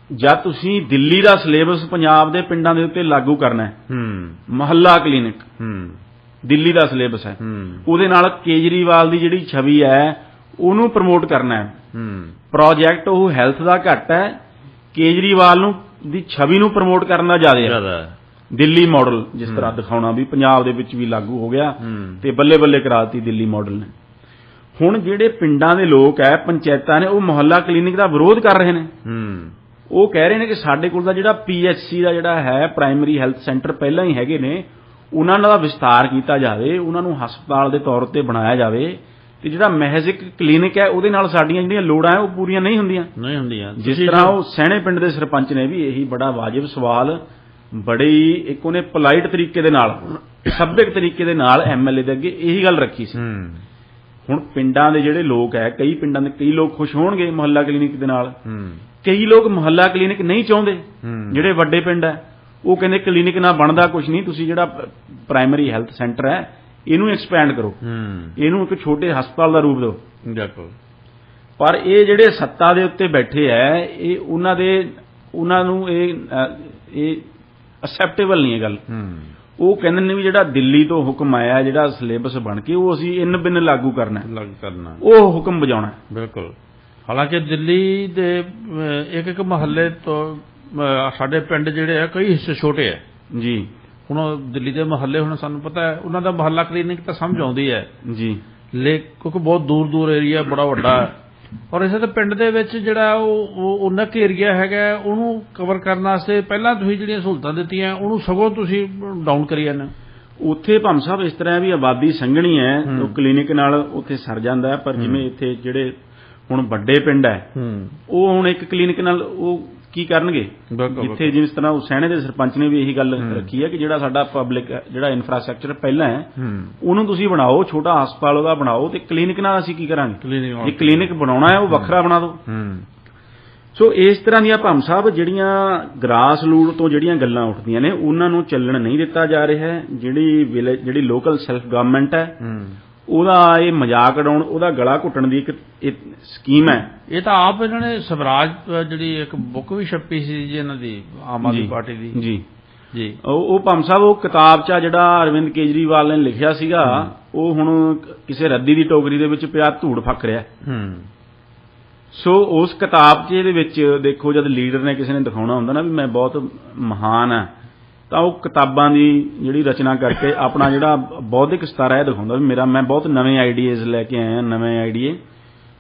ਜਦ ਤੁਸੀਂ ਦਿੱਲੀ ਦਾ ਸਿਲੇਬਸ ਪੰਜਾਬ ਦੇ ਪਿੰਡਾਂ ਦੇ ਉੱਤੇ ਲਾਗੂ ਕਰਨਾ ਹੈ, ਮੁਹੱਲਾ ਕਲੀਨਿਕ ਦਿੱਲੀ ਦਾ ਸਿਲੇਬਸ ਹੈ, ਉਹਦੇ ਨਾਲ ਕੇਜਰੀਵਾਲ ਦੀ ਜਿਹੜੀ ਛਵੀ ਹੈ ਉਹਨੂੰ ਪ੍ਰਮੋਟ ਕਰਨਾ ਹੈ। ਪ੍ਰੋਜੈਕਟ ਉਹ ਹੈਲਥ ਦਾ ਘੱਟ ਹੈ, ਕੇਜਰੀਵਾਲ ਨੂੰ ਦੀ ਛਵੀ ਨੂੰ ਪ੍ਰਮੋਟ ਕਰਨ ਦਾ ਜ਼ਿਆਦਾ ਹੈ। ਦਿੱਲੀ ਮਾਡਲ ਜਿਸ ਤਰ੍ਹਾਂ ਦਿਖਾਉਣਾ ਵੀ ਪੰਜਾਬ ਦੇ ਵਿੱਚ ਵੀ ਲਾਗੂ ਹੋ ਗਿਆ ਤੇ ਬੱਲੇ ਬੱਲੇ ਕਰਾ ਦਿੱਤੀ ਦਿੱਲੀ ਮਾਡਲ ਨੇ। ਹੁਣ ਜਿਹੜੇ ਪਿੰਡਾਂ ਦੇ ਲੋਕ ਹੈ, ਪੰਚਾਇਤਾਂ ਨੇ, ਉਹ ਮੁਹੱਲਾ ਕਲੀਨਿਕ ਦਾ ਵਿਰੋਧ ਕਰ ਰਹੇ ਨੇ। ਉਹ ਕਹਿ ਰਹੇ ਨੇ ਕਿ ਸਾਡੇ ਕੋਲ ਦਾ ਜਿਹੜਾ PHC ਦਾ ਜਿਹੜਾ ਹੈ ਪ੍ਰਾਇਮਰੀ ਹੈਲਥ ਸੈਂਟਰ ਪਹਿਲਾਂ ਹੀ ਹੈਗੇ ਨੇ, ਉਹਨਾਂ ਦਾ ਵਿਸਤਾਰ ਕੀਤਾ ਜਾਵੇ, ਉਹਨਾਂ ਨੂੰ ਹਸਪਤਾਲ ਦੇ ਤੌਰ ਤੇ ਬਣਾਇਆ ਜਾਵੇ। ਤੇ ਜਿਹੜਾ ਮਹਿਜ਼ ਇੱਕ ਕਲੀਨਿਕ ਹੈ ਉਹਦੇ ਨਾਲ ਸਾਡੀਆਂ ਜਿਹੜੀਆਂ ਲੋੜਾਂ ਹੈ ਉਹ ਪੂਰੀਆਂ ਨਹੀਂ ਹੁੰਦੀਆਂ। ਜਿਸ ਤਰ੍ਹਾਂ ਉਹ ਸੈਣੇ ਪਿੰਡ ਦੇ ਸਰਪੰਚ ਨੇ ਵੀ ਇਹੀ ਬੜਾ ਵਾਜਿਬ ਸਵਾਲ ਬੜੀ ਇੱਕ ਉਹਨੇ ਪੋਲਾਈਟ ਤਰੀਕੇ ਦੇ ਨਾਲ, ਸੱਭਿਅਕ ਤਰੀਕੇ ਦੇ ਨਾਲ MLA ਦੇ ਅੱਗੇ ਇਹੀ ਗੱਲ ਰੱਖੀ ਸੀ। ਹੁਣ ਪਿੰਡਾਂ ਦੇ ਜਿਹੜੇ ਲੋਕ ਹੈ, ਕਈ ਪਿੰਡਾਂ ਦੇ ਕਈ ਲੋਕ ਖੁਸ਼ ਹੋਣਗੇ ਮੁਹੱਲਾ ਕਲੀਨਿਕ ਦੇ ਨਾਲ, ਕਈ ਲੋਕ ਮੁਹੱਲਾ ਕਲੀਨਿਕ ਨਹੀਂ ਚਾਹੁੰਦੇ। ਜਿਹੜੇ ਵੱਡੇ ਪਿੰਡ ਹੈ ਉਹ ਕਹਿੰਦੇ ਕਲੀਨਿਕ ਨਾਲ ਬਣਦਾ ਕੁਝ ਨਹੀਂ, ਤੁਸੀਂ ਜਿਹੜਾ ਪ੍ਰਾਇਮਰੀ ਹੈਲਥ ਸੈਂਟਰ ਹੈ ਇਹਨੂੰ ਐਕਸਪੈਂਡ ਕਰੋ, ਇਹਨੂੰ ਇੱਕ ਛੋਟੇ ਹਸਪਤਾਲ ਦਾ ਰੂਪ ਦਿਓ। ਪਰ ਇਹ ਜਿਹੜੇ ਸੱਤਾ ਦੇ ਉੱਤੇ ਬੈਠੇ ਹੈ ਇਹ ਉਹਨਾਂ ਨੂੰ ਇਹ ਅਸੈਪਟੇਬਲ ਨਹੀਂ ਹੈ ਗੱਲ। ਉਹ ਕਹਿੰਦੇ ਨੇ ਵੀ ਜਿਹੜਾ ਦਿੱਲੀ ਤੋਂ ਹੁਕਮ ਆਇਆ, ਜਿਹੜਾ ਸਿਲੇਬਸ ਬਣ ਕੇ, ਉਹ ਅਸੀਂ ਇੰਨ ਬਿੰਨ ਲਾਗੂ ਕਰਨਾ, ਉਹ ਹੁਕਮ ਵਜਾਉਣਾ। ਬਿਲਕੁਲ। ਹਾਲਾਂਕਿ ਦਿੱਲੀ ਦੇ ਇੱਕ ਮੁਹੱਲੇ ਤੋਂ ਸਾਡੇ ਪਿੰਡ ਜਿਹੜੇ ਆ ਕਈ ਹਿੱਸੇ ਛੋਟੇ ਹੈ ਜੀ। ਹੁਣ ਦਿੱਲੀ ਦੇ ਮੁਹੱਲੇ ਹੁਣ ਸਾਨੂੰ ਪਤਾ ਹੈ ਉਹਨਾਂ ਦਾ ਮੁਹੱਲਾ ਕਲੀਨਿਕ ਤਾਂ ਸਮਝ ਆਉਂਦੀ ਹੈ ਜੀ, ਕਿਉਂਕਿ ਬਹੁਤ ਦੂਰ ਏਰੀਆ ਬੜਾ ਵੱਡਾ ਹੈ। ਔਰ ਇਸੇ ਤੇ ਪਿੰਡ ਦੇ ਵਿੱਚ ਜਿਹੜਾ ਉਹ ਉਹਨਾਂ ਕੁ ਏਰੀਆ ਹੈਗਾ ਉਹਨੂੰ ਕਵਰ ਕਰਨ ਵਾਸਤੇ ਪਹਿਲਾਂ ਤੁਸੀਂ ਜਿਹੜੀਆਂ ਸਹੂਲਤਾਂ ਦਿੱਤੀਆਂ ਉਹਨੂੰ ਸਗੋਂ ਤੁਸੀਂ ਡਾਊਨ ਕਰੀ ਜਾਂਦੇ। ਉੱਥੇ ਭੰਮ ਸਾਹਿਬ ਇਸ ਤਰ੍ਹਾਂ ਵੀ ਆਬਾਦੀ ਸੰਘਣੀ ਹੈ, ਉਹ ਕਲੀਨਿਕ ਨਾਲ ਉੱਥੇ ਸਰ ਜਾਂਦਾ। ਪਰ ਜਿਵੇਂ ਇੱਥੇ ਜਿਹੜੇ ਹੁਣ ਵੱਡੇ ਪਿੰਡ ਹੈ ਉਹ ਹੁਣ ਇੱਕ ਕਲੀਨਿਕ ਨਾਲ ਉਹ ਕੀ ਕਰਨਗੇ, ਜਿੱਥੇ ਜਿਸ ਤਰ੍ਹਾਂ ਉਹ ਸੈਣੇ ਦੇ ਸਰਪੰਚ ਨੇ ਵੀ ਇਹੀ ਗੱਲ ਰੱਖੀ ਹੈ ਕਿ ਜਿਹੜਾ ਸਾਡਾ ਪਬਲਿਕ ਜਿਹੜਾ ਇਨਫਰਾਸਟ੍ਰਕਚਰ ਪਹਿਲਾਂ ਹੈ ਉਹਨੂੰ ਤੁਸੀਂ ਬਣਾਓ, ਛੋਟਾ ਹਸਪਤਾਲ ਉਹਦਾ ਬਣਾਓ, ਤੇ ਕਲੀਨਿਕ ਨਾਲ ਅਸੀਂ ਕੀ ਕਰਾਂਗੇ। ਜੇ ਕਲੀਨਿਕ ਬਣਾਉਣਾ ਹੈ ਉਹ ਵੱਖਰਾ ਬਣਾ ਦਿਓ। ਸੋ ਇਸ ਤਰ੍ਹਾਂ ਦੀਆਂ ਭਾਮ ਸਾਹਿਬ ਜਿਹੜੀਆਂ ਗ੍ਰਾਸ ਰੂਟ ਤੋਂ ਜਿਹੜੀਆਂ ਗੱਲਾਂ ਉੱਠਦੀਆਂ ਨੇ ਉਹਨਾਂ ਨੂੰ ਚੱਲਣ ਨਹੀਂ ਦਿੱਤਾ ਜਾ ਰਿਹਾ ਹੈ। ਜਿਹੜੀ ਲੋਕਲ ਸੈਲਫ ਗਵਰਨਮੈਂਟ ਹੈ ਉਹਦਾ ਇਹ ਮਜ਼ਾਕ ਉਡਾਉਣ, ਉਹਦਾ ਗਲਾ ਘੁੱਟਣ ਦੀ ਇੱਕ ਸਕੀਮ ਹੈ। ਇਹ ਤਾਂ ਆਪ ਇਹਨਾਂ ਨੇ ਸਵਰਾਜ ਜਿਹੜੀ ਇੱਕ ਬੁੱਕ ਵੀ ਛਪੀ ਸੀ ਜੀ ਇਹਨਾਂ ਦੀ ਆਮ ਆਦਮੀ ਪਾਰਟੀ ਦੀ ਜੀ ਜੀ ਉਹ ਭਾਮ ਸਾਹਿਬ ਉਹ ਕਿਤਾਬ 'ਚ ਜਿਹੜਾ ਅਰਵਿੰਦ ਕੇਜਰੀਵਾਲ ਨੇ ਲਿਖਿਆ ਸੀਗਾ ਉਹ ਹੁਣ ਕਿਸੇ ਰੱਦੀ ਦੀ ਟੋਕਰੀ ਦੇ ਵਿੱਚ ਪਿਆ ਧੂੜ ਫੱਕ ਰਿਹਾ। ਸੋ ਉਸ ਕਿਤਾਬ 'ਚ ਇਹਦੇ ਵਿੱਚ ਦੇਖੋ ਜਦ ਲੀਡਰ ਨੇ ਕਿਸੇ ਨੇ ਦਿਖਾਉਣਾ ਹੁੰਦਾ ਨਾ ਵੀ ਮੈਂ ਬਹੁਤ ਮਹਾਨ ਹਾਂ ਤਾਂ ਉਹ ਕਿਤਾਬਾਂ ਦੀ ਜਿਹੜੀ ਰਚਨਾ ਕਰਕੇ ਆਪਣਾ ਜਿਹੜਾ ਬੌਧਿਕ ਸਤਾਰਾ ਇਹ ਦਿਖਾਉਂਦਾ ਵੀ ਮੈਂ ਬਹੁਤ ਨਵੇਂ ਆਈਡੀਆਜ਼ ਲੈ ਕੇ ਆਇਆ, ਨਵੇਂ ਆਈਡੀਏ,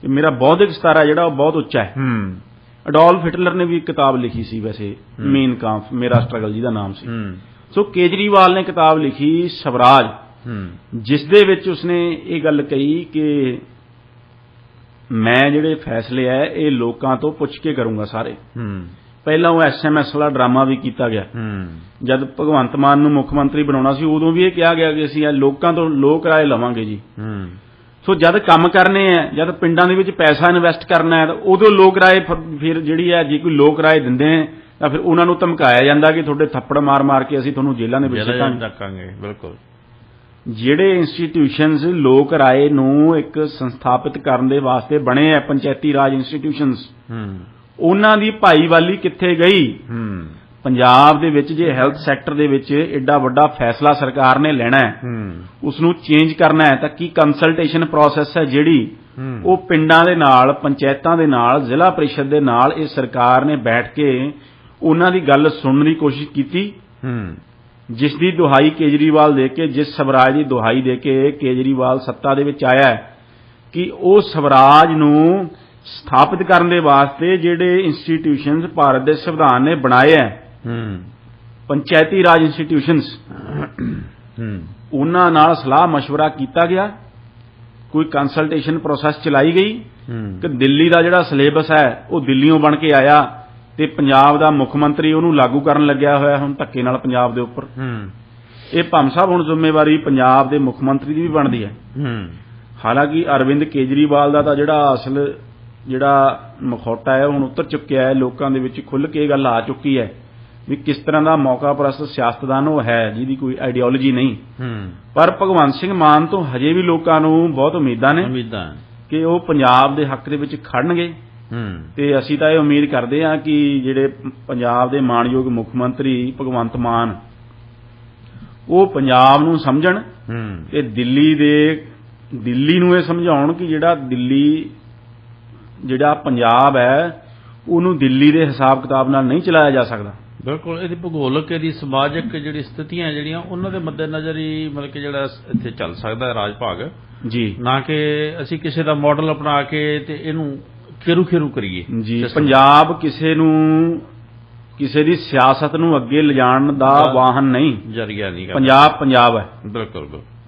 ਮੇਰਾ ਬੌਧਿਕ ਸਤਾਰਾ ਜਿਹੜਾ ਉਹ ਬਹੁਤ ਉੱਚਾ ਹੈ। ਅਡੋਲਫ ਹਿਟਲਰ ਨੇ ਵੀ ਕਿਤਾਬ ਲਿਖੀ ਸੀ ਵੈਸੇ, ਮੇਨ ਕਾਂਫ ਮੇਰਾ ਸਟਰਗਲ ਜਿਹਦਾ ਨਾਮ ਸੀ। ਸੋ ਕੇਜਰੀਵਾਲ ਨੇ ਕਿਤਾਬ ਲਿਖੀ ਸਵਰਾਜ, ਜਿਸ ਦੇ ਵਿੱਚ ਉਸਨੇ ਇਹ ਗੱਲ ਕਹੀ ਕਿ ਮੈਂ ਜਿਹੜੇ ਫੈਸਲੇ ਹੈ ਇਹ ਲੋਕਾਂ ਤੋਂ ਪੁੱਛ ਕੇ ਕਰੂੰਗਾ ਸਾਰੇ। ਪਹਿਲਾਂ ਉਹ SMS ਵਾਲਾ ਡਰਾਮਾ ਵੀ ਕੀਤਾ ਗਿਆ। ਜਦ ਭਗਵੰਤ ਮਾਨ ਨੂੰ ਮੁੱਖ ਮੰਤਰੀ ਬਣਾਉਣਾ ਸੀ ਉਦੋਂ ਵੀ ਇਹ ਕਿਹਾ ਗਿਆ ਕਿ ਅਸੀਂ ਲੋਕਾਂ ਤੋਂ ਲੋਕ ਰਾਏ ਲਵਾਂਗੇ ਜੀ। ਸੋ ਜਦ ਕੰਮ ਕਰਨੇ ਹੈ, ਜਦ ਪਿੰਡਾਂ ਦੇ ਵਿੱਚ ਪੈਸਾ ਇਨਵੈਸਟ ਕਰਨਾ ਹੈ ਤਾਂ ਉਦੋਂ ਲੋਕ ਰਾਏ ਫਿਰ ਜਿਹੜੀ ਹੈ ਜੇ ਕੋਈ ਲੋਕ ਰਾਏ ਦਿੰਦੇ ਨੇ ਤਾਂ ਫਿਰ ਉਹਨਾਂ ਨੂੰ ਧਮਕਾਇਆ ਜਾਂਦਾ ਕਿ ਤੁਹਾਡੇ ਥੱਪੜ ਮਾਰ ਮਾਰ ਕੇ ਅਸੀਂ ਤੁਹਾਨੂੰ ਜੇਲ੍ਹਾਂ ਦੇ ਵਿੱਚ ਰੱਖਾਂਗੇ। ਬਿਲਕੁਲ ਜਿਹੜੇ ਇੰਸਟੀਟਿਊਸ਼ਨਸ ਲੋਕ ਰਾਏ ਨੂੰ ਇੱਕ ਸੰਸਥਾਪਿਤ ਕਰਨ ਦੇ ਵਾਸਤੇ ਬਣੇ ਆ, ਪੰਚਾਇਤੀ ਰਾਜ ਇੰਸਟੀਟਿਊਸ਼ਨਸ, ਉਹਨਾਂ ਦੀ ਭਾਈਵਾਲੀ ਕਿੱਥੇ ਗਈ? ਪੰਜਾਬ ਦੇ ਵਿੱਚ ਜੇ ਹੈਲਥ ਸੈਕਟਰ ਦੇ ਵਿੱਚ ਐਡਾ ਵੱਡਾ ਫੈਸਲਾ ਸਰਕਾਰ ਨੇ ਲੈਣਾ ਹੈ, ਉਸ ਨੂੰ ਚੇਂਜ ਕਰਨਾ ਹੈ ਤਾਂ ਕੀ ਕੰਸਲਟੇਸ਼ਨ ਪ੍ਰੋਸੈਸ ਹੈ ਜਿਹੜੀ ਉਹ ਪਿੰਡਾਂ ਦੇ ਨਾਲ, ਪੰਚਾਇਤਾਂ ਦੇ ਨਾਲ, ਜ਼ਿਲ੍ਹਾ ਪ੍ਰੀਸ਼ਦ ਦੇ ਨਾਲ ਇਹ ਸਰਕਾਰ ਨੇ ਬੈਠ ਕੇ ਉਹਨਾਂ ਦੀ ਗੱਲ ਸੁਣਨ ਦੀ ਕੋਸ਼ਿਸ਼ ਕੀਤੀ? ਜਿਸ ਦੀ ਦੁਹਾਈ ਕੇਜਰੀਵਾਲ ਦੇ ਕੇ, ਜਿਸ ਸਵਰਾਜ ਦੀ ਦੁਹਾਈ ਦੇ ਕੇ ਕੇਜਰੀਵਾਲ ਸੱਤਾ ਦੇ ਵਿੱਚ ਆਇਆ ਕਿ ਉਹ ਸਵਰਾਜ ਨੂੰ ਸਥਾਪਿਤ ਕਰਨ ਦੇ ਵਾਸਤੇ ਜਿਹੜੇ ਇੰਸਟੀਟਿਊਸ਼ਨਸ ਭਾਰਤ ਦੇ ਸੰਵਿਧਾਨ ਨੇ ਬਣਾਏ ਹੈ, ਪੰਚਾਇਤੀ ਰਾਜ ਇੰਸਟੀਟਿਊਸ਼ਨਸ, ਉਹਨਾਂ ਨਾਲ ਸਲਾਹ ਮਸ਼ਵਰਾ ਕੀਤਾ ਗਿਆ, ਕੋਈ ਕੰਸਲਟੇਸ਼ਨ ਪ੍ਰੋਸੈਸ ਚਲਾਈ ਗਈ ਕਿ ਦਿੱਲੀ ਦਾ ਜਿਹੜਾ ਸਿਲੇਬਸ ਹੈ ਉਹ ਦਿੱਲੀੋਂ ਬਣ ਕੇ ਆਇਆ ਤੇ ਪੰਜਾਬ ਦਾ ਮੁੱਖ ਮੰਤਰੀ ਉਹਨੂੰ ਲਾਗੂ ਕਰਨ ਲੱਗਿਆ ਹੋਇਆ ਹੁਣ ਧੱਕੇ ਨਾਲ ਪੰਜਾਬ ਦੇ ਉੱਪਰ। ਇਹ ਭਾਮ ਸਾਹਿਬ ਹੁਣ ਜ਼ਿੰਮੇਵਾਰੀ ਪੰਜਾਬ ਦੇ ਮੁੱਖ ਮੰਤਰੀ ਦੀ ਵੀ ਬਣਦੀ ਹੈ। ਹਾਲਾਂਕਿ ਅਰਵਿੰਦ ਕੇਜਰੀਵਾਲ ਦਾ ਤਾਂ ਜਿਹੜਾ ਅਸਲ ਜਿਹੜਾ ਮਖੌਟਾ ਹੈ ਹੁਣ ਉਤਰ ਚੁੱਕਿਆ ਹੈ, ਲੋਕਾਂ ਦੇ ਵਿੱਚ ਖੁੱਲ੍ਹ ਕੇ ਗੱਲ ਆ ਚੁੱਕੀ ਹੈ ਵੀ ਕਿਸ ਤਰ੍ਹਾਂ ਦਾ ਮੌਕਾ ਪ੍ਰਸਤ ਸਿਆਸਤਦਾਨ ਉਹ ਹੈ ਜਿਹਦੀ ਕੋਈ ਆਈਡੀਓਲੋਜੀ ਨਹੀਂ। ਪਰ ਭਗਵੰਤ ਸਿੰਘ ਮਾਨ ਤੋਂ ਹਜੇ ਵੀ ਲੋਕਾਂ ਨੂੰ ਬਹੁਤ ਉਮੀਦਾਂ ਨੇ ਕਿ ਉਹ ਪੰਜਾਬ ਦੇ ਹੱਕ ਦੇ ਵਿੱਚ ਖੜਨਗੇ ਤੇ ਅਸੀਂ ਤਾਂ ਇਹ ਉਮੀਦ ਕਰਦੇ ਹਾਂ ਕਿ ਜਿਹੜੇ ਪੰਜਾਬ ਦੇ ਮਾਣਯੋਗ ਮੁੱਖ ਮੰਤਰੀ ਭਗਵੰਤ ਮਾਨ ਉਹ ਪੰਜਾਬ ਨੂੰ ਸਮਝਣ ਤੇ ਦਿੱਲੀ ਨੂੰ ਇਹ ਸਮਝਾਉਣ ਕਿ ਜਿਹੜਾ ਪੰਜਾਬ ਹੈ ਉਹਨੂੰ ਦਿੱਲੀ ਦੇ ਹਿਸਾਬ ਕਿਤਾਬ ਨਾਲ ਨਹੀਂ ਚਲਾਇਆ ਜਾ ਸਕਦਾ। ਬਿਲਕੁਲ ਇਹਦੀ ਭੂਗੋਲਿਕ, ਇਹਦੀ ਸਮਾਜਿਕ ਜਿਹੜੀ ਸਥਿਤੀਆਂ ਜਿਹੜੀਆਂ ਉਹਨਾਂ ਦੇ ਮੱਦੇਨਜ਼ਰ ਹੀ ਮਤਲਬ ਕਿ ਜਿਹੜਾ ਇੱਥੇ ਚੱਲ ਸਕਦਾ ਰਾਜ ਭਾਗ ਜੀ, ਨਾ ਕਿ ਅਸੀਂ ਕਿਸੇ ਦਾ ਮਾਡਲ ਅਪਣਾ ਕੇ ਤੇ ਇਹਨੂੰ ਖੇਰੂ ਕਰੀਏ ਜੀ। ਪੰਜਾਬ ਕਿਸੇ ਦੀ ਸਿਆਸਤ ਨੂੰ ਅੱਗੇ ਲਿਜਾਣ ਦਾ ਵਾਹਨ ਨਹੀਂ, ਜ਼ਰੀਆ ਨਹੀਂ। ਪੰਜਾਬ ਹੈ। ਬਿਲਕੁਲ।